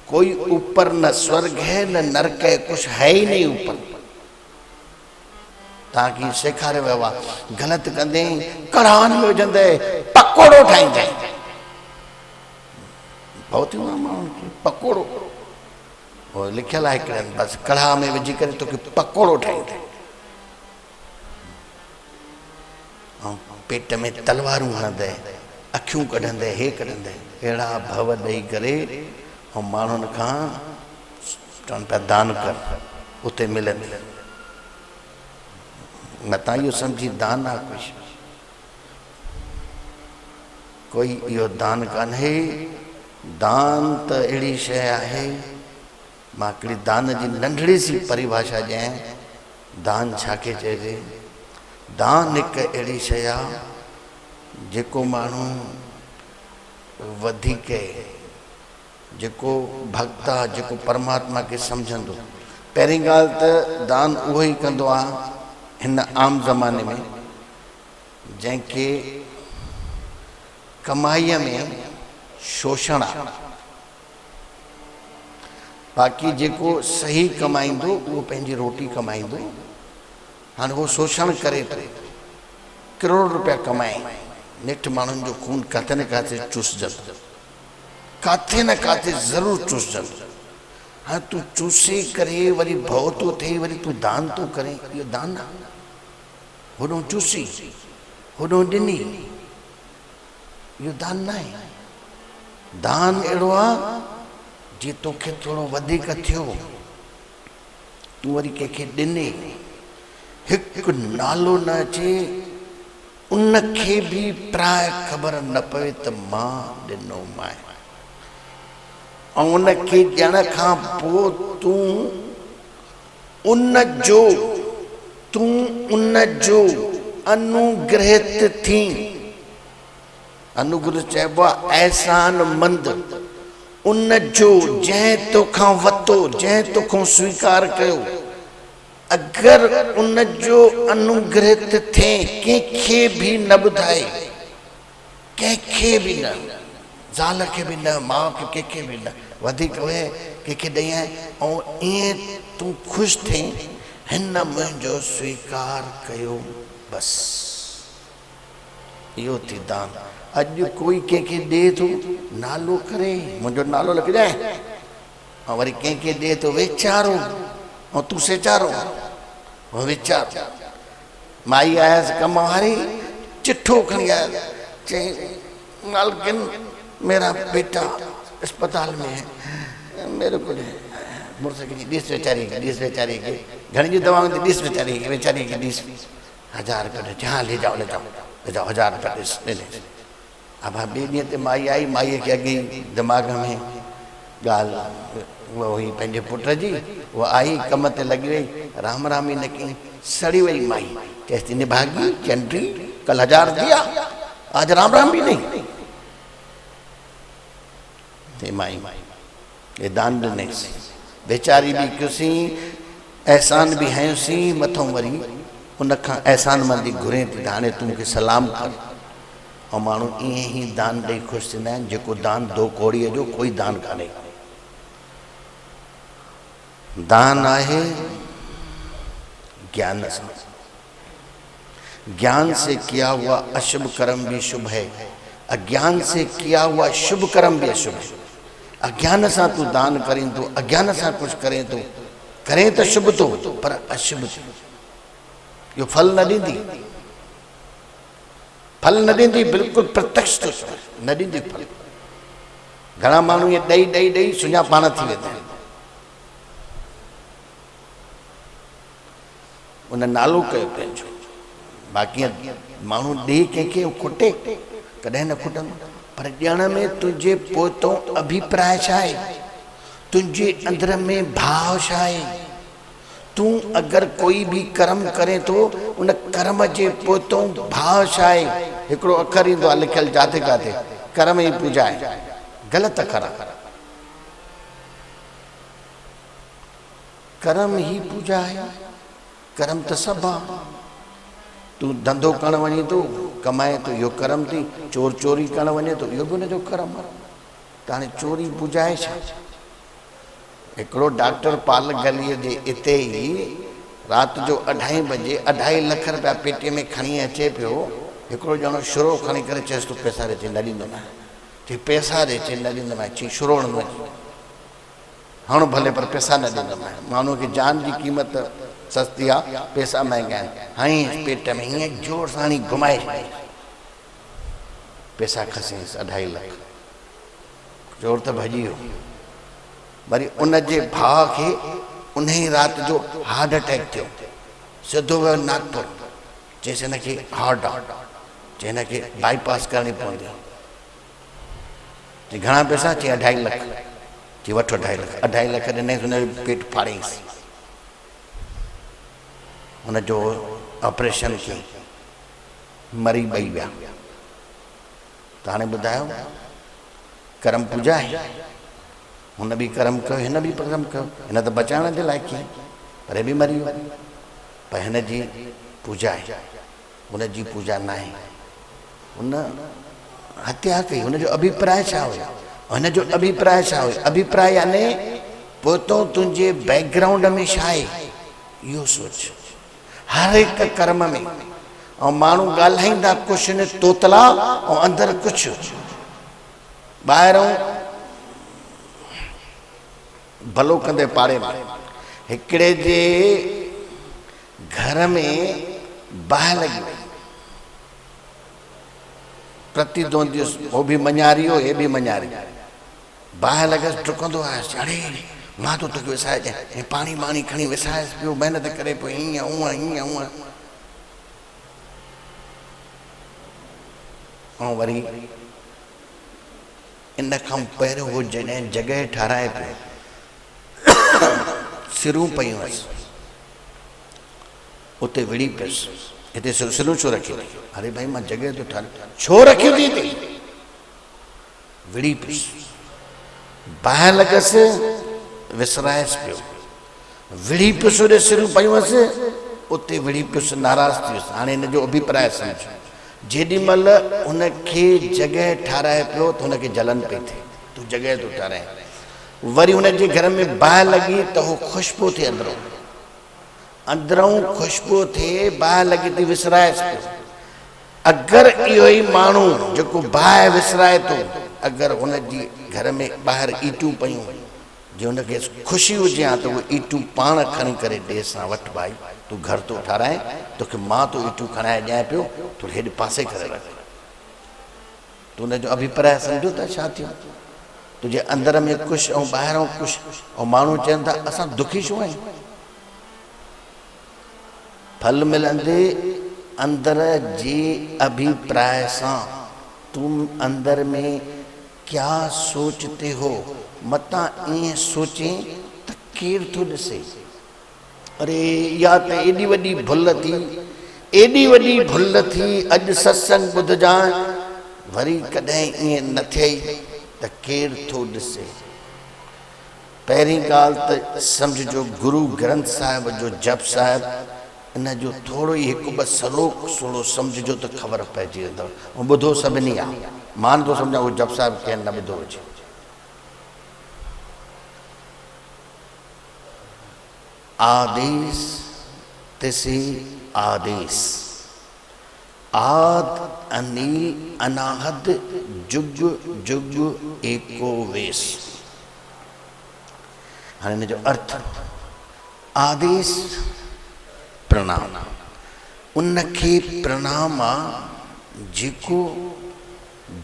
कोई ऊपर न स्वर्ग है न नरक है, कुछ है ही नहीं ऊपर। ताकि सेखारे वियो आहे, ग़लति कंदे कढ़ान में विझंदे पकोड़ो ठाहींदे, बहुत ही माण्हुनि खे पकोड़ो वो लिखियल आहे हिकिड़े बसि कढ़ा में विझी करे तोखे पकोड़ो ठाहींदे, ऐं पेट में तलवारूं हणंदे, अखियूं कढंदे, हे कढंदे, अहिड़ा भव ॾेई करे ऐं माण्हुनि खां चवनि पिया दान कर, उते मिलंदी। न त इहो सम्झी दान आहे कुझु, कोई इहो दान कान्हे। दान त अहिड़ी शइ आहे, मां हिकिड़ी दान जी नंढड़ी सी परिभाषा ॾियां। दान छाखे चइजे? दान हिकु अहिड़ी शइ आहे जेको माण्हू वधीक, जेको भक्त आहे, जेको परमात्मा खे सम्झंदो, पहिरीं ॻाल्हि त दान उहो ई कंदो आहे हिन आम ज़माने में जंहिंखे कमाईअ में शोषण आहे। बाक़ी जेको सही कमाईंदो उहो पंहिंजी रोटी कमाईंदो। हाणे उहो शोषण करे थो, करोड़ रुपया कमाए, नेठि माण्हुनि जो खून किथे न किथे चूसजंदो, किथे न किथे ज़रूरु चूसजंदो। हाँ तू चूसे करे वरी भउ थो थिए, वरी तू दान थो करे, इहो दान आहे। होॾो चूसी होॾो ॾिनी, इहो दान न आहे। दान अहिड़ो आहे जे तोखे थोरो वधीक थियो, तूं वरी कंहिंखे ॾिने, हिकु नालो न अचे, उनखे बि प्राय ख़बर न पवे त मां ॾिनो मां, ऐं उनखे ॾियण खां पोइ तूं उनजो अनुग्रहित थी। अनुग्रह चइबो आहे एहसान मंद, उनजो जंहिं तोखां वरितो, जंहिं तोखां स्वीकार कयो, अगरि उनजो अनुग्रहित थिए, कंहिंखे बि न ॿुधाए, कंहिंखे बि न, ज़ाल खे बि न, माउ खे, कंहिंखे बि न, वधीक उहे कंहिंखे ॾेई ऐं ईअं तूं ख़ुशि थिए, हिन मुंहिंजो स्वीकार कयो, बसि इहो थी दान। अॼु कोई कंहिंखे ॾिए थो नालो करे, मुंहिंजो नालो लिखजांइ, ऐं वरी कंहिंखे ॾिए थो वेचारो, ऐं तूं सेचारो, वीचार। माई आयसि कम वारी, चिठो खणी आया, चई मालकिन मेरा बेटा अस्पताल में है, मेरे को मुड़ुस खे ॾिस वेचारी खे घणी जी दवाऊं थी, ॾिस वेचारी खे ॾिस, 1000 रुपया हाँ ले जाओ 1000 रुपया ॾिस ले। अब ॿिए ॾींहं ते माई आई, माईअ खे अॻे दिमाग़ में ॻाल्हि उहा हुई पंहिंजे पुट जी, उहा आई कम ते लॻी वई, राम राम ई न कई, सड़ी वई माई, चएसि थी निभागी चंडी, कल 1000 दिया, आज राम राम भी नहीं। ते माई ये दान ॾिनेसि, बेचारी बि कयोसीं, एहसान बि हयोसीं, मथों वरी उन खां एहसान मंदी घुरे थी त हाणे तूं मूंखे सलाम कर। ऐं माण्हू ईअं ई दान ॾेई ख़ुशि थींदा आहिनि। जेको दान दो कौड़ीअ जो कोई दान कान्हे। दान आहे ज्ञान से। ज्ञान से किया हुआ अशुभ कर्म भी शुभ है, अज्ञान से किया हुआ शुभ कर्म भी अशुभ है। अज्ञान से तू दान करें तो, अज्ञान से कुछ करें तो, करें तो शुभ तो पर अशुभ यो फल न दी, फल न दी, बिल्कुल प्रत्यक्ष तो न दी फल। घणा मानू ये दई दई दई सुञा पाण थी वेंदा आहिनि। उन नालो कयो पंहिंजो। बाक़ी माण्हू ॾे कंहिंखे खुटे कॾहिं न खुटंदो। पर ॼण में तुंहिंजे पोइतों अभिप्राय छा आहे, तुंहिंजे अंदर में भाव छा आहे। तूं अगर कोई भी कर्म करे तो उन कर्म जे पोइतों भाव छा आहे। हिकिड़ो अखर ईंदो आहे लिखियल जाते काथे, कर्म ई पूजा आहे। ग़लति अखर आहे। कर्म ही पूजा है। कर्म तो सब आहे। तू धंधो करण वञी तो कमाए तो यो कर्म थी। चोर चोरी करण वञे तो यो भी उनजो कर्म आहे। त हाणे चोरी पूजा आहे छा। हिकिड़ो डॉक्टर पाल गलीअ जे इते ई राति जो 2:30 बजे 2.5 लख रुपया पेटीअ में खणी अचे पियो। हिकिड़ो ॼणो शुरो खणी करे चएसि तूं पैसा ॾे। चई न ॾींदोमांइ। चई पैसा ॾे। चई न ॾींदोमांइ। चई शुरो न हण भले पर पैसा न ॾींदोमांइ। माण्हू खे जान जी क़ीमत सस्ती आहे, पैसा महांगा आहिनि। हाणे पेट में हीअं जोर सां हणी घुमाए छॾियईं। पैसा खसियसि 2.5 लख। चोर त भॼी वियो। वरी उन जे भाउ खे उन ई राति जो हार्ट अटैक थियो। सिधो वियो नागपुर। चयसि हिन खे हार्ट आहे। चई हिन खे बाईपास करणी पवंदी। चई घणा पैसा। चई 2.5 लख। चई वठो 2.5 लख। 2.5 लख ॾिनईसि। हुन जो पेट फाड़ियईंसि। हुनजो ऑपरेशन कयईं। मरी ॿई विया। त हाणे ॿुधायो कर्म पूजा आहे। हुन भी कर्म कयो, हिन भी कर्म कयो। हिन त बचाइण जे लाइ कयईं पर हे भी मरी वियो। पर हिन जी पूजा आहे, हुन जी पूजा न आहे। हुन हत्या कई। हुनजो अभिप्राय छा हुयो। हिन जो अभिप्राय छा हुयो। अभिप्राय यानी पोइतों तुंहिंजे बैकग्राउंड में छा आहे इहो सोच। हर एक कर्म में ऐं माण्हू ॻाल्हाईंदा कुझु न तोतला ऐं अंदरि कुझु। ॿाहिरों भलो कंदे पाड़े में। हिकिड़े जे घर में बाहि लॻी वई। प्रतिद्वंदी वो भी मञारी हो, हे भी मञारी। बाहि लॻसि डुकंदो आयुसि। अड़े मां तो तोखे विसाए ॾियां। पाणी वाणी खणी विसाएसि पियो। महिनत करे पियो। हीअं हूअं हीअं हूअं। ऐं वरी इन खां पहिरियों वो जॾहिं जॻह ठाराए पियो सिरूं पयूं हुअसि उते विड़ी पियसि। हिते सिरूं छो रखियूं। अरे भाई मां जॻह तो ठाराए। छो रखियूं थी हिते। विड़ी पियसि। बाहि लॻसि विसराएसि पियो। विड़ी पियुसि। होॾे सिरूं पयूं हुअसि उते विड़ी पियुसि। नाराज़ थी वियुसि। हाणे हिन जो अभिप्राय सम्झो। जेॾी महिल हुनखे जॻह ठाराए पियो त हुनखे जलन पई थिए। तूं जॻह तो ठाराए। वरी हुनजे घर में बाहि लॻी त हो ख़ुशबू थिए। अंदरों अंदरों ख़ुशबू थिए। बाहि लॻी थी विसराएसि पियो। अगरि इहो ई माण्हू जेको बाहि विसराए थो, अगरि हुनजी घर में ॿाहिरि ईटूं पयूं जे हुनखे ख़ुशी हुजे हा त उहे ईटूं पाण खणी करे ॾे सां वठि भाई तूं घर तो ठाराए। तोखे मां तो ईटूं खणाए ॾियां पियो। तूं हेॾे पासे करे रख। तूं हुनजो अभिप्राय सम्झो था छा थियो। तुंहिंजे अंदर में कुझु ऐं ॿाहिरों कुझु। ऐं माण्हू चवनि था असां दुखी छो आहियूं। फल मिलंदे अंदर जे अभिप्राय सां। तुम अंदर में क्या सोचते हो। मता ईअं सोचें त केरु थो ॾिसे। अरे या त एॾी वॾी भुल थी, एॾी वॾी भुल थी। अॼु सत्संग ॿुधजांइ वरी कॾहिं ईअं न थिए त केरु थो ॾिसे। पहिरीं ॻाल्हि त सम्झिजो गुरु ग्रंथ साहिब जो जप साहिब इन जो थोरो ई हिकु ॿ सलोक थोरो सम्झिजो त ख़बर पइजी वेंदव। ऐं ॿुधो सभिनी आहे, मां नथो सम्झां उहो जप साहिब कंहिं न ॿुधो हुजे। आदेश तिसी आदेश, आद अनिल अनाहद जुग जुग एको वेस। हाँ इन जो अर्थ, आदेश प्रणाम, उनखे प्रणाम आहे जेको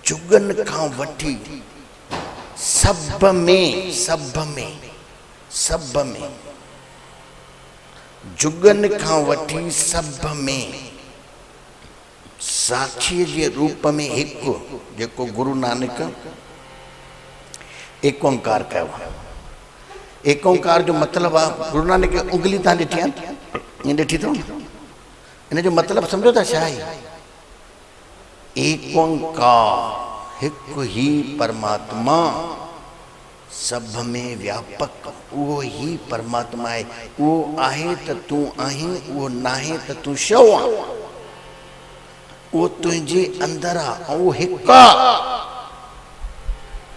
जुगन खां वठी सब में जुगन खां वठी सब में साक्षी जे रूप में हिकु, जेको गुरु नानक एक ओंकार कयो। एक ओंकार जो मतलब आहे, गुरु नानक की उंगली तव्हां ॾिठी आहे, ईअं ॾिठी अथव, इन जो मतलब सम्झो था छा आहे? एक ओंकार हिकु ही परमात्मा, सब में व्यापक, वो ही परमात्मा है। वो आहे त तू आहीं, वो नाहे त तू शव आहे, वो तुझे अंदर आ, वो हिक्का,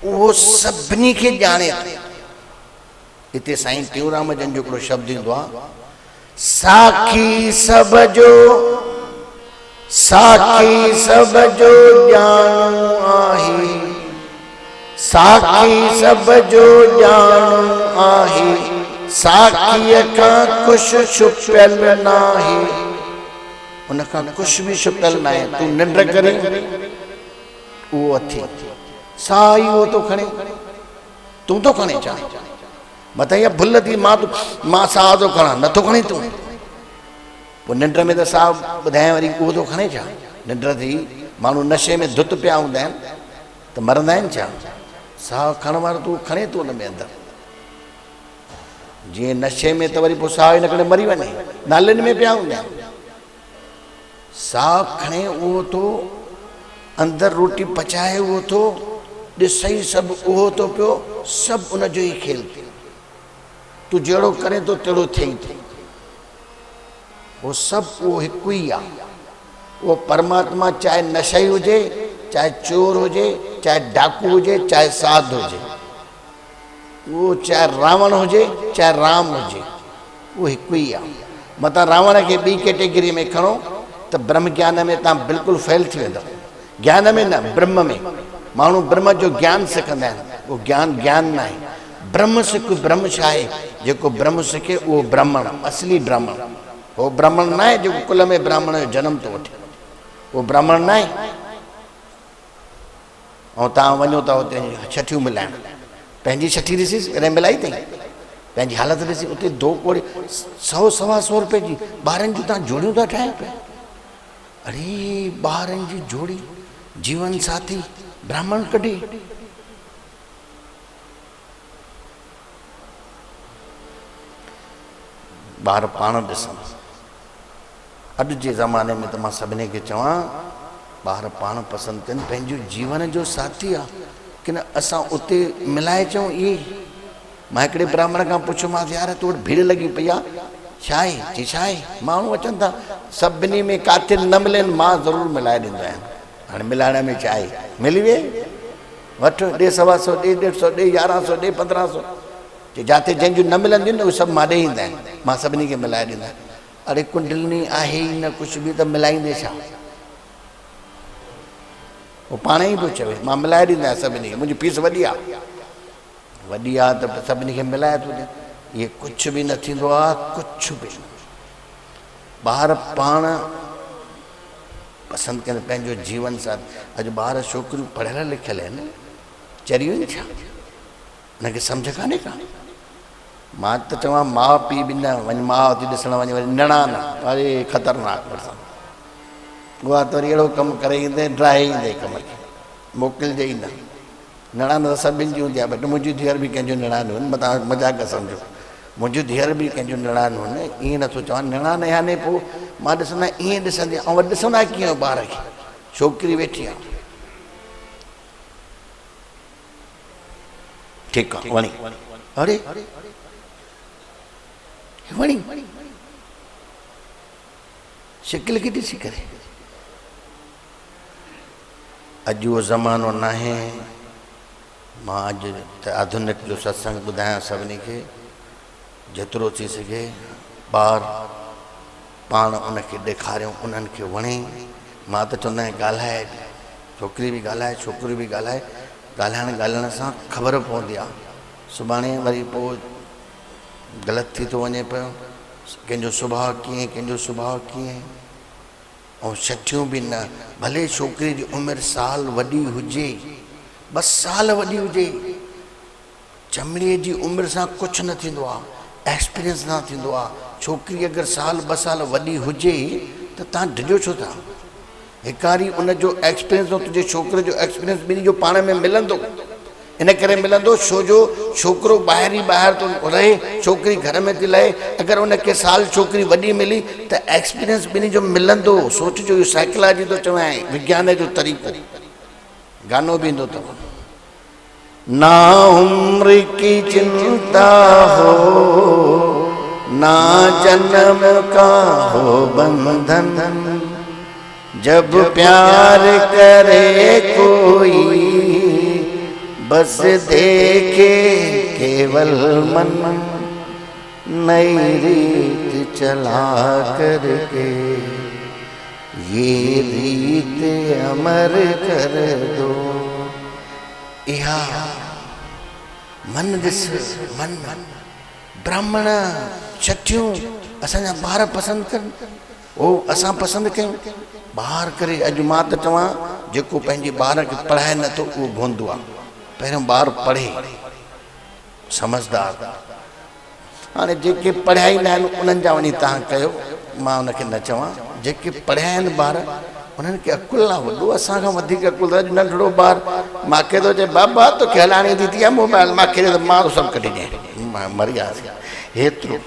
वो सभिनी खे ॼाणे। इते साईं टेऊंराम जन जो हिकिड़ो शब्द ईंदो आहे, साखी सब जो, साखी सब जो ॼाणू आहे, साखी सब जो ॼाणू आहे, साखीअ खां कुझु छुपियल नाहे, उनखां कुझु बि छुपियल नाहे। तू निंड करे उहो अथी, साह ई उहो थो खणे, तूं थो खणे छा? मथां इहा भुल थी, मां साह थो खणा, नथो खणे तूं। पोइ निंड में त साह ॿुधाए वरी उहो थो खणे छा? निंड थी, माण्हू नशे में धुत पिया हूंदा आहिनि त मरंदा आहिनि छा? साह खण वारो तूं खणे तूं उन में अंदरि, जीअं नशे में त वरी पोइ साह ई न खणे मरी वञे, नालियुनि में पिया हूंदा आहिनि। साह खणे उहो थो अंदरि, रोटी पचाए उहो थो, ॾिसई सभु उहो थो पियो, सभु उनजो ई खेल थियो। तूं जहिड़ो करे थो तहिड़ो थिए थो, उहो सभु उहो हिकु ई आहे। उहो परमात्मा चाहे नशई हुजे, चाहे चोर हुजे, चाहे डाकू हुजे, चाहे साध हुजे, वो चाहे रावण हुजे, चाहे राम हुजे, वो हिकु ई आहे। मतां रावण खे ॿी कैटेगरी में खणो त ब्रह्म ज्ञान में तव्हां बिल्कुलु फेल थी वेंदव। ज्ञान में न, ब्रह्म में। माण्हू ब्रह्म जो ज्ञान सिखंदा आहिनि, उहो ज्ञान न आहे। ब्रह्म सिख, ब्रह्म छा आहे? जेको ब्रह्म सिखे उहो ब्राह्मण, असली ब्राह्मण। उहो ब्राह्मण न आहे जेको कुल में ब्राह्मण जो जनम थो वठे, उहो ब्राह्मण न आहे। ऐं तव्हां वञो था हुते छठियूं मिलाइण, पंहिंजी छठी ॾिसी कॾहिं मिलाई अथई? पंहिंजी हालत ॾिसी, उते दो कोड़े 100-125 रुपए जी ॿारनि जूं तव्हां जोड़ियूं था ठाहियो पिया। अरे ॿारनि जी जोड़ी, जीवन साथी ब्राह्मण कढे। ॿार पाण ॾिसनि। अॼु जे ज़माने में त मां सभिनी खे चवां, ॿार पाण पसंदि कनि, पंहिंजो जीवन जो साथी आहे की न असां उते मिलाए चऊं। इहे मां हिकिड़े ब्राह्मण खां पुछियोमांसि, यार तो वटि भीड़ लॻी पई आहे, छा आहे? चई छा आहे? माण्हू अचनि था, सभिनी में किथे न मिलनि, मां ज़रूरु मिलाए ॾींदो आहियां। हाणे मिलाइण में छा आहे? मिली वे, वठि, ॾे 125, ॾे 150, ॾे 1100, ॾे 1500। जिते जंहिंजूं न मिलंदियूं न, उहे सभु मां ॾे ईंदा आहिनि, मां सभिनी खे मिलाए ॾींदो आहियां। अरे कुंडलिनी आहे ई न कुझु बि, त मिलाईंदे छा? वो पाण ई पियो चवे, मां मिलाए ॾींदो आहियां सभिनी खे, मुंहिंजी फीस वॾी आहे, वॾी आहे त सभिनी खे मिलाए थो ॾियां। इहे कुझु बि न थींदो आहे, कुझु बि। ॿार पाण पसंदि कनि पंहिंजो जीवन साथ। अॼु ॿार छोकिरियूं पढ़ियल लिखियल आहिनि, चरियूं आहिनि छा? हुनखे सम्झ कान्हे का? मां त चवां माउ पीउ बि न, वञ माउ थी ॾिसण वञे, वरी निणान, अरे ख़तरनाक पर्सन, उहा त वरी अहिड़ो कमु करे ईंदे, ड्राए ईंदे कम खे, मोकिलिजे ई न। निणान त सभिनि जी हूंदी आहे, बट मुंहिंजी धीअर बि कंहिंजो निणान हुन, मथां मज़ाक सम्झो, मुंहिंजी धीअर बि कंहिंजो निणान हुन। ईअं नथो चवां निणान याने पोइ मां ॾिसंदा ईअं ॾिसंदी, ऐं वरी ॾिसंदा कीअं ॿार खे, छोकिरी वेठी आहे, ठीकु आहे, वणी, अरे वणी, शिकिल खे ॾिसी करे। अॼु उहो ज़मानो न आहे। मां अॼु त आधुनिक जो सत्संग ॿुधायां सभिनी खे, जेतिरो थी सघे ॿार पाण उनखे ॾेखारियूं, उन्हनि खे वणे। मां त चवंदा आहियां ॻाल्हाए, छोकिरी बि ॻाल्हाए छोकिरी बि ॻाल्हाए। ॻाल्हाइण सां ख़बर पवंदी आहे। सुभाणे वरी पोइ ग़लति थी थो वञे पियो, कंहिंजो सुभाउ कीअं, कंहिंजो सुभाउ कीअं। ऐं छठियूं बि न, भले छोकिरी जी उमिरि साल वॾी हुजे, 2 साल वॾी हुजे, चमड़ीअ जी उमिरि सां कुझु न थींदो आहे, एक्सपीरियंस न थींदो आहे। छोकिरी अगरि साल 2 साल वॾी हुजे त तव्हां डिॼो छो था? हिकारी उनजो एक्सपीरियंस ऐं तुंहिंजे छोकिरे जो एक्सपीरियंस ॿिन्ही जो पाण में मिलंदो। इन करे मिलंदो छो जो छोकिरो ॿाहिरि थो रहे, छोकिरी घर में थी लहे। अगरि उनखे साल छोकिरी वॾी मिली त एक्सपीरियंस ॿिन्ही जो मिलंदो। सोचिजो, इहो साइकोलॉजी थो चवां, विज्ञान जो तरीक़ो। गानो बि ईंदो अथव, ना उम्र की चिंता हो, ना जन्म का हो बंधन, जब प्यार करे कोई बस देखे केवल मन, नई रीत चला करके ये रीत अमर कर दो। इहा मन ॾिस, मन ब्राह्मण छठियूं असांजा ॿार पसंदि कनि, ओ असां पसंदि कयूं। ॿार करे अॼु मां त चवां, जेको पंहिंजे ॿार खे पढ़ाए नथो उहो भोंदो आहे। पहिरियों ॿार पढ़े, समझदार। हाणे जेके पढ़िया ई न आहिनि उन्हनि जा वञी तव्हां कयो, मां उनखे न चवां। जेके पढ़िया आहिनि ॿार, उन्हनि खे अकुल आहे वॾो, असांखां वधीक अकुल आहे। नंढड़ो ॿार मूंखे थो चए, बाबा तोखे हलाइणी ॾींदी आहे मोबाइल, मूंखे मां तो सभु कढी ॾियां, मां मरी वियासीं। हेतिरो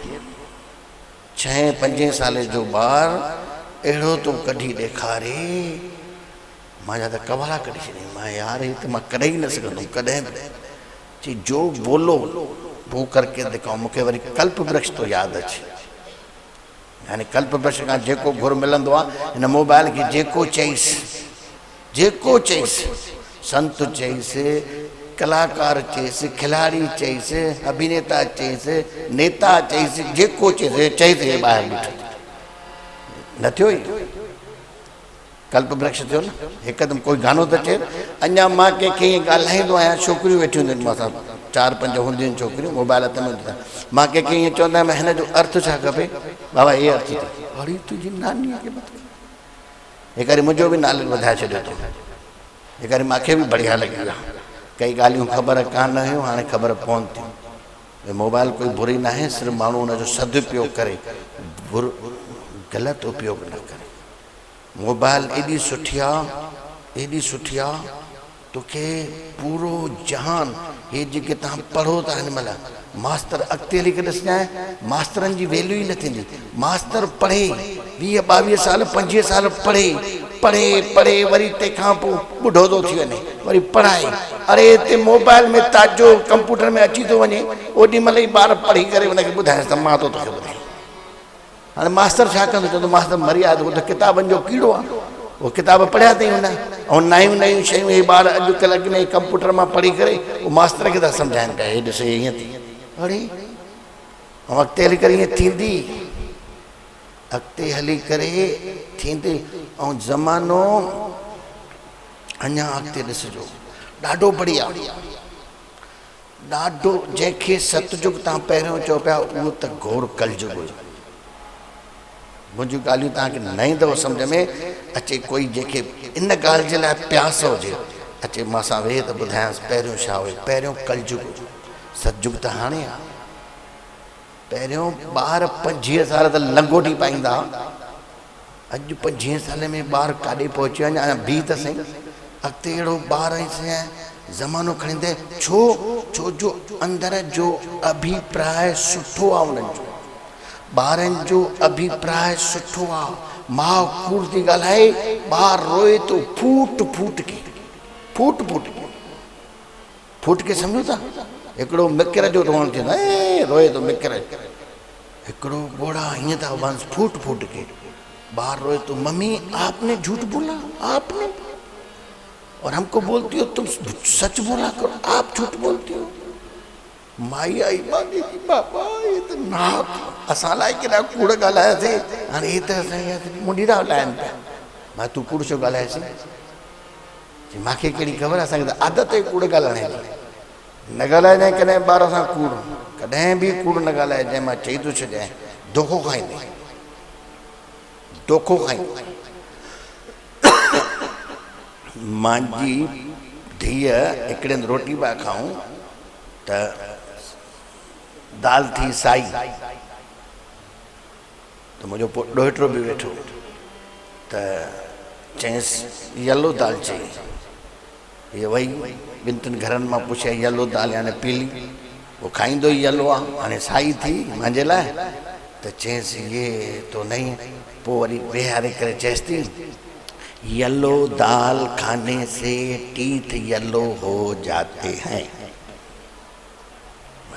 6-5 साले जो ॿार अहिड़ो तो कढी ॾेखारे, मां जा त कवाड़ा कढी छॾियईं। मां यार ही तो मैं कॾहिं ही न सकंदुमि, कॾहिं बि। जी जो बोलो वो करके दिखाओ। मूंखे वरी कल्प वृक्ष तो यादि अचे। यानी कल्प वृक्ष खां जेको घुर मिलंदो आहे हिन मोबाइल खे। जेको चईसि, संत चईसि, कलाकार चईसि, खिलाड़ी चईसि, अभिनेता चईसि, नेता चईसि, जेको चईसि ॿाहिरि बीठो न थियो ई कल्प वृक्ष थियो न। हिकदमि कोई गानो त चए। अञा मां कंहिंखे ईअं ॻाल्हाईंदो आहियां, छोकिरियूं वेठियूं हूंदियूं आहिनि मूंसां, 4-5 हूंदियूं आहिनि छोकिरियूं, मोबाइल हथ में हूंदा। मां कंहिंखे ईअं चवंदा आहियां, हिन जो अर्थ छा खपे? बाबा हे अर्थ थी, वरी तुंहिंजी नानीअ खे मत। हिकु वारी मुंहिंजो बि नालो वधाए छॾियो अथऊं। हिकु वारी मूंखे बि बढ़िया लॻी आहे। कई ॻाल्हियूं ख़बर कान हुयूं, हाणे ख़बर पवनि थियूं। मोबाइल कोई बुरी न आहे, सिर्फ़ु माण्हू हुनजो सदुपयोग करे, ग़लति उपयोग न करे। मोबाइल एॾी सुठी आहे, तोखे पूरो जहान, हे जेके तव्हां पढ़ो था हिन महिल, मास्तर अॻिते हली करे ॾिसजांइ, मास्तरनि जी वैल्यू ई न थींदी। मास्तर पढ़े 20-22 साल 25 साल पढ़े वरी तंहिंखां पोइ ॿुढो थो थी वञे, वरी पढ़ाए। अरे हिते मोबाइल में ताज़ो कंप्यूटर में अची थो वञे, ओॾी महिल ई ॿार पढ़ी करे हुनखे ॿुधाए त मां थो तोखे ॿुधायां। हाणे मास्तर छा कंदो? चवंदो मास्तर मरी विया, उहो त किताबनि जो कीड़ो आहे, उहो किताब पढ़िया अथई हुन। ऐं नयूं शयूं हे ॿार अॼुकल्ह में कंप्यूटर मां पढ़ी करे उहो मास्तर खे था सम्झाइनि पिया, हे ॾिसो ईअं थी। अड़े ऐं अॻिते हली करे ईअं थींदी, अॻिते हली करे थींदी। ऐं ज़मानो अञा अॻिते ॾिसिजो, ॾाढो बढ़िया, ॾाढो। जंहिंखे सतयुग तव्हां पहिरियों चओ पिया, उहो त घोर कलयुग हुयो। मुंहिंजियूं ॻाल्हियूं तव्हांखे न ईंदव सम्झ में अचे। कोई जंहिंखे इन ॻाल्हि जे लाइ प्यास हुजे अचे, मां सां वेह त ॿुधायांसि पहिरियों छा हुयो। पहिरियों कलयुग हुयो, सतयुग त हाणे आहे। पहिरियों ॿार 25 साल त लंगोटी पाईंदा। अॼु 25 साल में ॿार काॾे पहुची वञे, अञा बीह त सही। अॻिते अहिड़ो ॿार ज़मानो खणींदे, छो जो अंदर जो अभिप्राय सुठो आहे। उन्हनि जो ॿारनि जो अभिप्राय सुठो आहे। माउ कूड़ थी ॻाल्हाए, ॿार रोए थो फूट के सम्झो था। हिकिड़ो मिकिर जो रोअण थींदो आहे, रोए थो मिकिर। हिकिड़ो ॿोड़ा हीअं था वंस फूट के। बाहर रोए तो मम्मी आपने झूठ बोला, आपने, और हमको बोलती हो तुम सच बोला करो, आप झूठ बोलती हो। माई आई मांगी जी बाबा ये तो ना असां लाइ केॾा कूड़ ॻाल्हायासीं, हाणे हे त असांखे मुंडीरा हलाइनि पिया। मां तूं कूड़ छो ॻाल्हाएसीं? मूंखे कहिड़ी ख़बर, असांखे त आदत आहे कूड़ ॻाल्हाइण जी। न ॻाल्हाइजांइ कॾहिं ॿार सां कूड़, कॾहिं बि कूड़ न ॻाल्हाइजांइ। मां चई थो छॾियां, धोखो खाईंदे, धोखो खाईंदे। मुंहिंजी धीअ हिकिड़े हंधि रोटी पिया खाऊं त दाल थी साई, तो मुझे ॾोहिटो भी वेठो त चयसि येलो दाल चाहिए। ये वही ॿिनि टिनि घरनि मां पुछे येलो दाल यानी पीली, वो खाईंदो ई येलो आहे। हाणे साई थी मुंहिंजे लाइ त चयसि ये तो नहीं। पोइ वरी वेहारे करे चयसि थी येलो दाल खाने से टीथ येलो हो जाते हैं।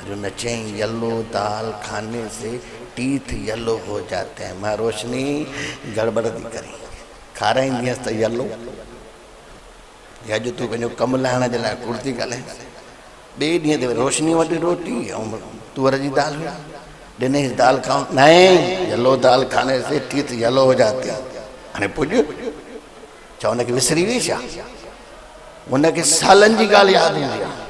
जो न चई येलो दाल खाने से टीथ येलो हो जाते हैं। मां रोशनी गड़बड़ थी करी खाराईंदीअसि त येलो, या जो तूं पंहिंजो कमु लाहिण जे लाइ कुर्ती ॻाल्हाए। ॿिए ॾींहं ते रोशनी वटि रोटी ऐं तुअर जी दाल ॾिनईं, दाल खाऊं, नहीं येलो दाल खाने से टीथ येलो हो जाते हैं। हाणे पुॼ छा हुनखे विसरी वई छा? हुनखे सालनि जी ॻाल्हि यादि हूंदी आहे।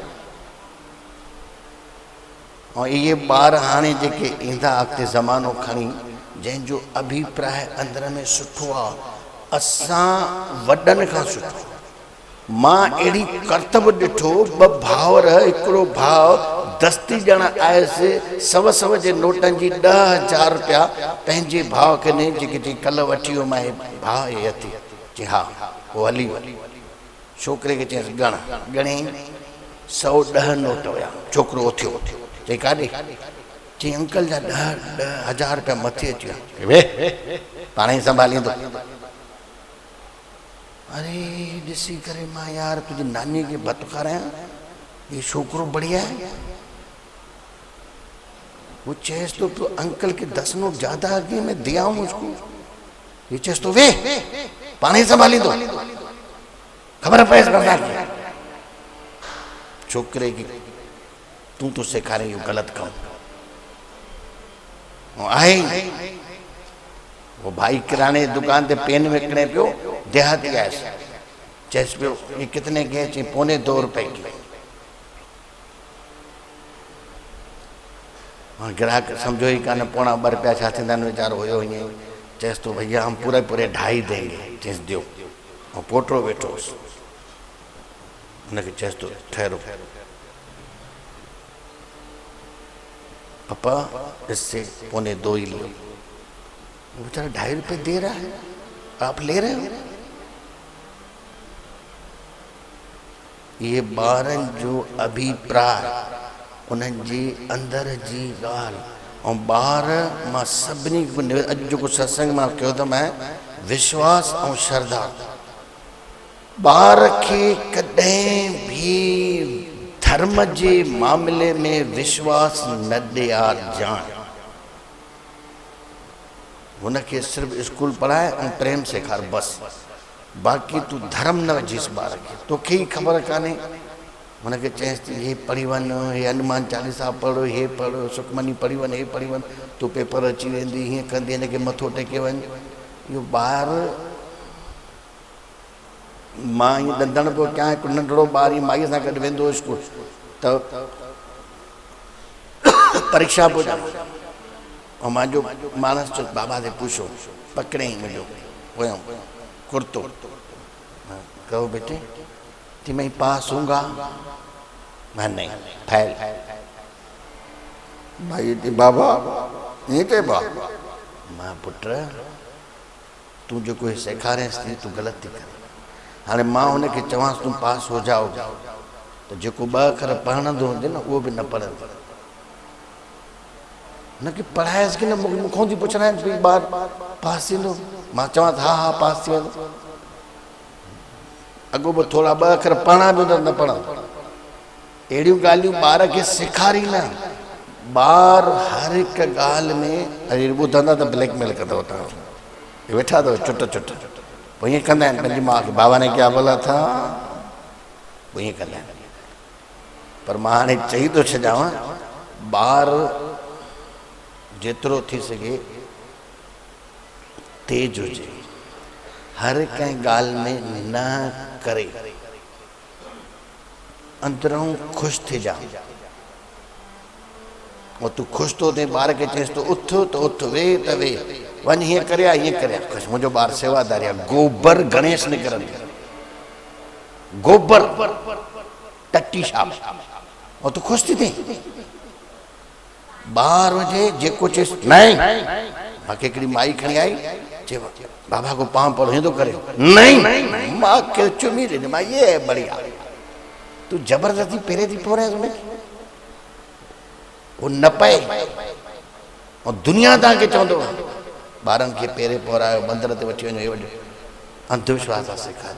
और ये ॿार हाणे जेके ईंदा अॻिते ज़मानो खणी, जंहिंजो अभिप्राय अंदर में सुठो आहे, असां वॾनि खां सुठो। मां अहिड़ी करतब ॾिठो, ॿ भाउर, हिकिड़ो भाउ दस्ती ॼण आयसि सव सव जे नोटनि जी 10,000 रुपया पंहिंजे भाउ खे ॾिनई, जेके चई कल्ह वठी वियो मां भाउ हे अथई। चई हा, उहो हली वियो। छोकिरे खे चयसि ॻण, ॻणई 110 नोट हुया। छोकिरो उथियो, चई काॾे? चई अंकल जा 10,000 रुपया मथे अची विया। वे पाण ई संभालींदो। अरे ॾिसी करे मां यार तुंहिंजी नानी खे भत खारायां, ये छोकिरो बढ़िया है। वो चेस तो अंकल के 10 नोट ज्यादा आ गए, मैं दिया हूं उसको। ये चेस तो वे पानी संभाली दो, खबर पैस बता। छोकरे की तू तो सेखारे यो गलत काम। आए वो भाई किराने दुकान ते पेन विकणे पियो, देहाती आयसि। चेस पियो ये कितने के? चई 2.25 रुपए की। ग्राहक समझो ही कान, 2.25 रुपया छा थींदा आहिनि, वीचारो हुयो हीअं। चएसि तो भैया हम पूरे 2.5 देंगे। चएसि दियो। ऐं पोटो वेठो हुउसि, हुनखे चएसि तो ठहरो पापा इससे 2.25 ही लो। वो बेचारा 2.5 रुपये दे रहा है, आप ले रहे हो। ये ॿारनि जो अभिप्राय, उन्हनि जे अंदर जी ॻाल्हि। ऐं ॿार मां सभिनी अॼु जेको सत्संग मां कयो त मैं विश्वास ऐं श्रद्धा, ॿार खे कॾहिं भी धर्म जे मामले में विश्वास न ॾियारजांइ। हुनखे सिर्फ़ स्कूल पढ़ाए ऐं प्रेम सेखार बस, बाक़ी तूं धर्म न विझीस ॿार खे। तोखे ई ख़बर कान्हे, हुनखे चएसि थी हे पढ़ी वञ, हे हनुमान चालीसा पढ़, हे पढ़, सुखमनी पढ़ी वञ, हे पढ़ी वञ, तूं पेपर अची वेंदी, हीअं कंदी, हिनखे मथो टेके वञ। इहो ॿार, मां ईअं ॾंदण पियो कयां, हिकु नंढड़ो ॿारु माईअ सां गॾु वेंदो स्कूल त परीक्षा पियो ॾियणु, ऐं मुंहिंजो मानस चयो बाबा से पूछो, पकड़ेई मुंहिंजो हुयमि कुर्तो, कहो बेटे कि मैं पास हूँगा? मैं नहीं, फैल। भाई थी बाबा ये के बा? मां पुट तू जो कोई सेखारेंसि थी तू ग़लति थी करे। हाणे मां हुनखे चवांसि तूं पास हो जाओ, तो जेको 2 अखर पढ़ंदो हूंदे न उहो बि न पढ़ंदो। हुनखे पढ़ायसि की न, मूंखां थी पुछंदा आहिनि भई ॿार पास थींदो? मां चवांसि हा हा पास थी वेंदो। अगो बि थोड़ा 2 अखर पढ़ा बि न पढ़ंदो। अहिड़ियूं ॻाल्हियूं ॿार खे सेखारी न। ॿार हर हिकु ॻाल्हि में, अरे ॿुधंदा त ब्लैकमेल कंदव तव्हां। वेठा तो चुट चुट पोइ ईअं कंदा आहिनि पंहिंजी माउ खे बाबा ने क्या बोला था पोइ ईअं कंदा आहिनि पर मां हाणे चई थो छॾियांव ॿार जेतिरो थी सघे तेज हुजे हर कंहिं ॻाल्हि में न करे अंदरों ख़ुशि थी जा और तूं ख़ुशि थो थिए ॿार खे चएसि तो उथ त उथ वेह त वेह वञ हीअं करे हीअं करे ख़ुशि मुंहिंजो ॿारु सेवादारी आहे गोबर गणेश निकिरंदी गोबर टटी छाप और तूं ख़ुशि थी थिए ॿारु हुजे जेको चएसि न मूंखे हिकिड़ी माई खणी आई चए बाबा को पाँव पड़ो हीअं थो करे नहीं मां खे चुमी ॾिनी मां ये बढ़िया तूं ज़बरदस्ती पहिरें थी पोड़ाएसि उनखे वो न पए और दुनिया तव्हांखे चवंदो ॿारनि खे पहिरें पोरायो मंदर ते वठी वञो हे वठो अंधविश्वास आहे सेखार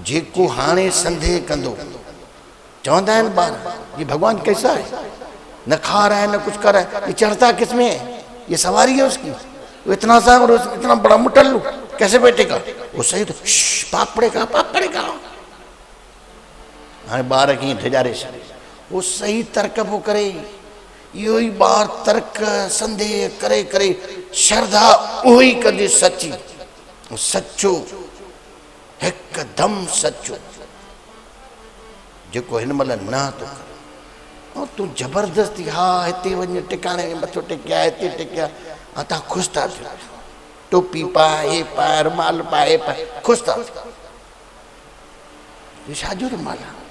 जेको हाणे संदेह कंदो चवंदा आहिनि ॿार ये भगवान कैसा है न खा रहा है न कुछ कर रहा है ये चढ़ता किस में है ये सवारी है उसकी वो इतना सा और इतना बड़ा मुटल्लू कैसे बैठेगा वो सही तो पाप पड़ेगा हाँ ॿार खे ईअं ढिजारे छॾे वो सही तर्क पोइ करे इहो ई ॿार तर्क संदेह करे करे श्रद्धा उहो ई कजे सची सचो हिकदमि सचो जेको हिन महिल न थो करे ऐं तूं ज़बरदस्ती हा हिते वञ टिकाणे में मथो टेकिया हिते टेकिया हा तव्हां ख़ुशि था थियो टोपी पाए हे पाए रुमाल पाए हे पाए ख़ुशि था थियो छाजो रुमाल आहे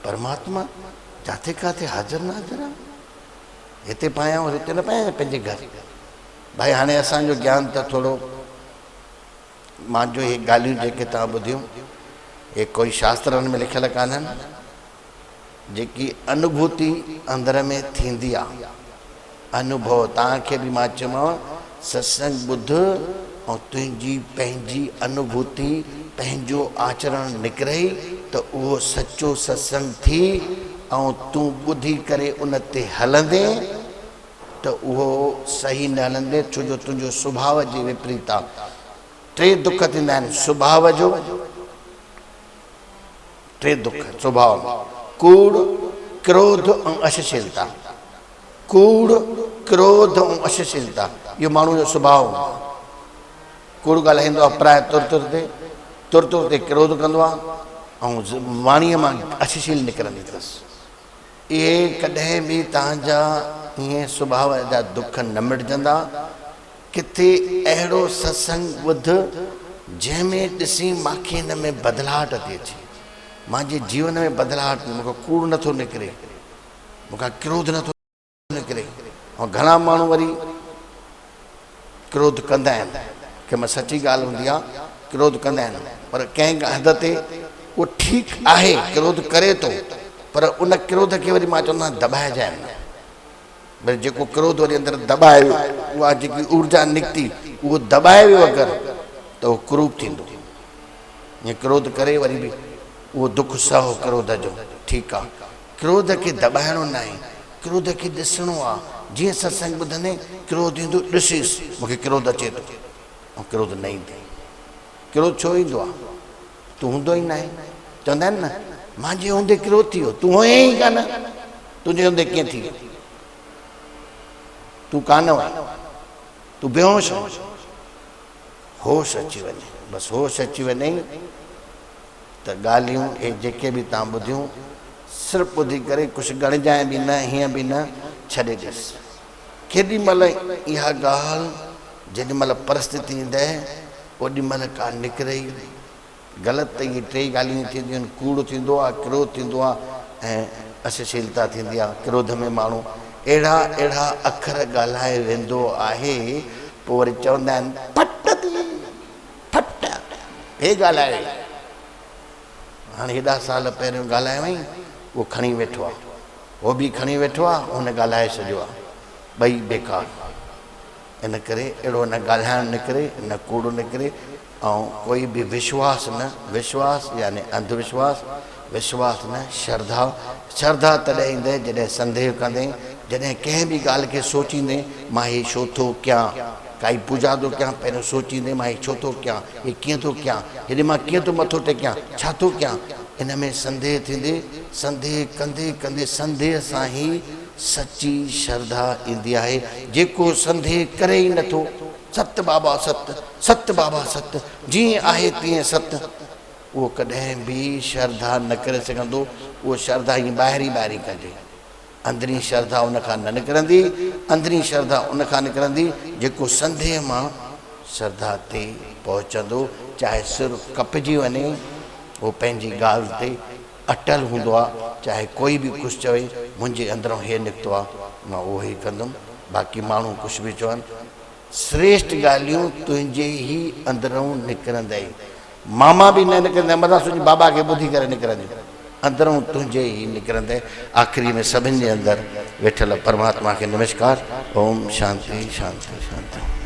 परमात्मा जाते काथे हाज़िर न हाज़िर आहे हिते पायां और हिते न पायां पंहिंजे घर भाई हाणे असांजो ज्ञान त थोरो मुंहिंजो इहे ॻाल्हियूं जेके तव्हां ॿुधियूं ये कोई शास्त्रनि में लिखियल कान्हनि जेकी अनुभूति अंदर में थींदी आहे अनुभव तव्हांखे बि मां चयोमांव सत्संग ॿुध ऐं तुंहिंजी पंहिंजी अनुभूति पंहिंजो आचरण निकिरे त उहो सचो सत्संग थी ऐं तूं ॿुधी करे उन ते हलंदे त उहो सही न हलंदे छो जो तुंहिंजो सुभाउ जे विपरीत आहे टे दुख थींदा आहिनि सुभाउ जो टे दुख सुभाउ कूड़ क्रोध ऐं अश्लीलता कूड़ क्रोध ऐं अश्लीलता इहो माण्हू जो सुभाउ कूड़ ॻाल्हाईंदो आहे प्राय तुर तुर ते क्रोध कंदो आहे ऐं वाणीअ मां अश्लील निकिरंदी अथसि इहे कॾहिं बि तव्हांजा ईअं सुभाउ जा दुख न मिटजंदा किथे अहिड़ो सत्संग ॿुध जंहिंमें ॾिसी मूंखे हिन में बदिलाहट थी अचे मुंहिंजे जीवन में बदिलाहट मूंखे कूड़ नथो निकिरे मूंखां क्रोध नथो निकिरे ऐं घणा माण्हू वरी क्रोध कंदा आहिनि की मां सची ॻाल्हि हूंदी आहे क्रोध कंदा आहिनि पर कंहिं हद ते उहो ठीकु आहे क्रोध करे थो पर उन क्रोध खे वरी मां चवंदो आहियां दॿाइजांइ न भई जेको क्रोध वरी अंदरि दॿाए उहा जेकी ऊर्जा निकिती उहो दॿाए वियो अगरि त उहो क्रूप थींदो ईअं क्रोध करे वरी बि उहो दुख सहो क्रोध जो ठीकु आहे क्रोध खे दॿाइणो न आहे क्रोध खे ॾिसणो आहे जीअं सत्संग ॿुधंदे क्रोध ईंदो ॾिसीसि मूंखे क्रोध अचे थो ऐं क्रोध न ईंदे क्रोध छो ईंदो आहे तूं हूंदो ई न आहे चवंदा आहिनि न मुंहिंजे हूंदे क्रोध थी वियो तूं हुएं ई कान तुंहिंजे हूंदे कीअं थी वियो तूं कान वई तूं बेहोश होश अची वञे बसि होश अची वञे त ॻाल्हियूं इहे जेके बि तव्हां ॿुधियूं सिर्फ़ु ॿुधी करे कुझु ॻणजांइ बि न हीअं बि न छॾे ॾिस केॾी महिल इहा ॻाल्हि जेॾी महिल परिस्थिती ईंदे ओॾी महिल का निकिरे ई ग़लति त इहे टे ॻाल्हियूं थींदियूं आहिनि कूड़ थींदो आहे क्रोध थींदो आहे ऐं अश्लीलता थींदी आहे क्रोध में माण्हू अहिड़ा अहिड़ा अखर ॻाल्हाए वेंदो आहे पोइ वरी चवंदा आहिनि फट थी फट हे ॻाल्हाए हाणे हेॾा साल पहिरियों ॻाल्हायो आई उहो खणी वेठो आहे उहो बि खणी वेठो आहे हुन ॻाल्हाए छॾियो आहे ॿई बेकार इन करे अहिड़ो न ॻाल्हाइणु निकिरे न कूड़ निकिरे ऐं कोई बि विश्वास न विश्वास यानी अंधविश्वास विश्वास न श्रद्धा श्रद्धा तॾहिं ईंदे जॾहिं संदेह कंदे जॾहिं कंहिं बि ॻाल्हि खे सोचींदे मां हे छो थो कयां, काई पूजा थो कयां पहिरियों सोचींदे मां हे छो थो कयां, हे कीअं थो कयां, हेॾे मां कीअं थो मथो टेकियां, छा थो कयां, इन में संदेह थींदे संदेह कंदे कंदे संदेह सां ई सची श्रद्धा ईंदी आहे। जेको संदेह करे ई नथो, सत बाबा सत, सत बाबा सत, जीअं आहे तीअं सत, उहो कॾहिं बि श्रद्धा न करे सघंदो। उहो श्रद्धा ई ॿाहिरीं ॿाहिरीं कजे, अंदरी श्रद्धा उन खां न निकिरंदी। अंदरी श्रद्धा उन खां निकिरंदी जेको संदेह मां श्रद्धा ते पहुचंदो। चाहे सिर कपिजी वञे, उहो पंहिंजी ॻाल्हि ते अटल हूंदो आहे। चाहे कोई बि कुझु चवे, मुंहिंजे अंदरों हे निकितो आहे, मां उहो ई कंदुमि। बाक़ी माण्हू कुझु बि चवनि, श्रेष्ठ ॻाल्हियूं तुंहिंजे ई अंदरों निकिरंदई। मामा बि न निकिरंदे, मथां तुंहिंजे बाबा खे ॿुधी करे निकिरंदियूं, अंदरों तुंहिंजे ई निकिरंदे। आख़िरी में सभिनि जे अंदरि वेठल परमात्मा खे नमस्कार। ओम शांति शांति शांति।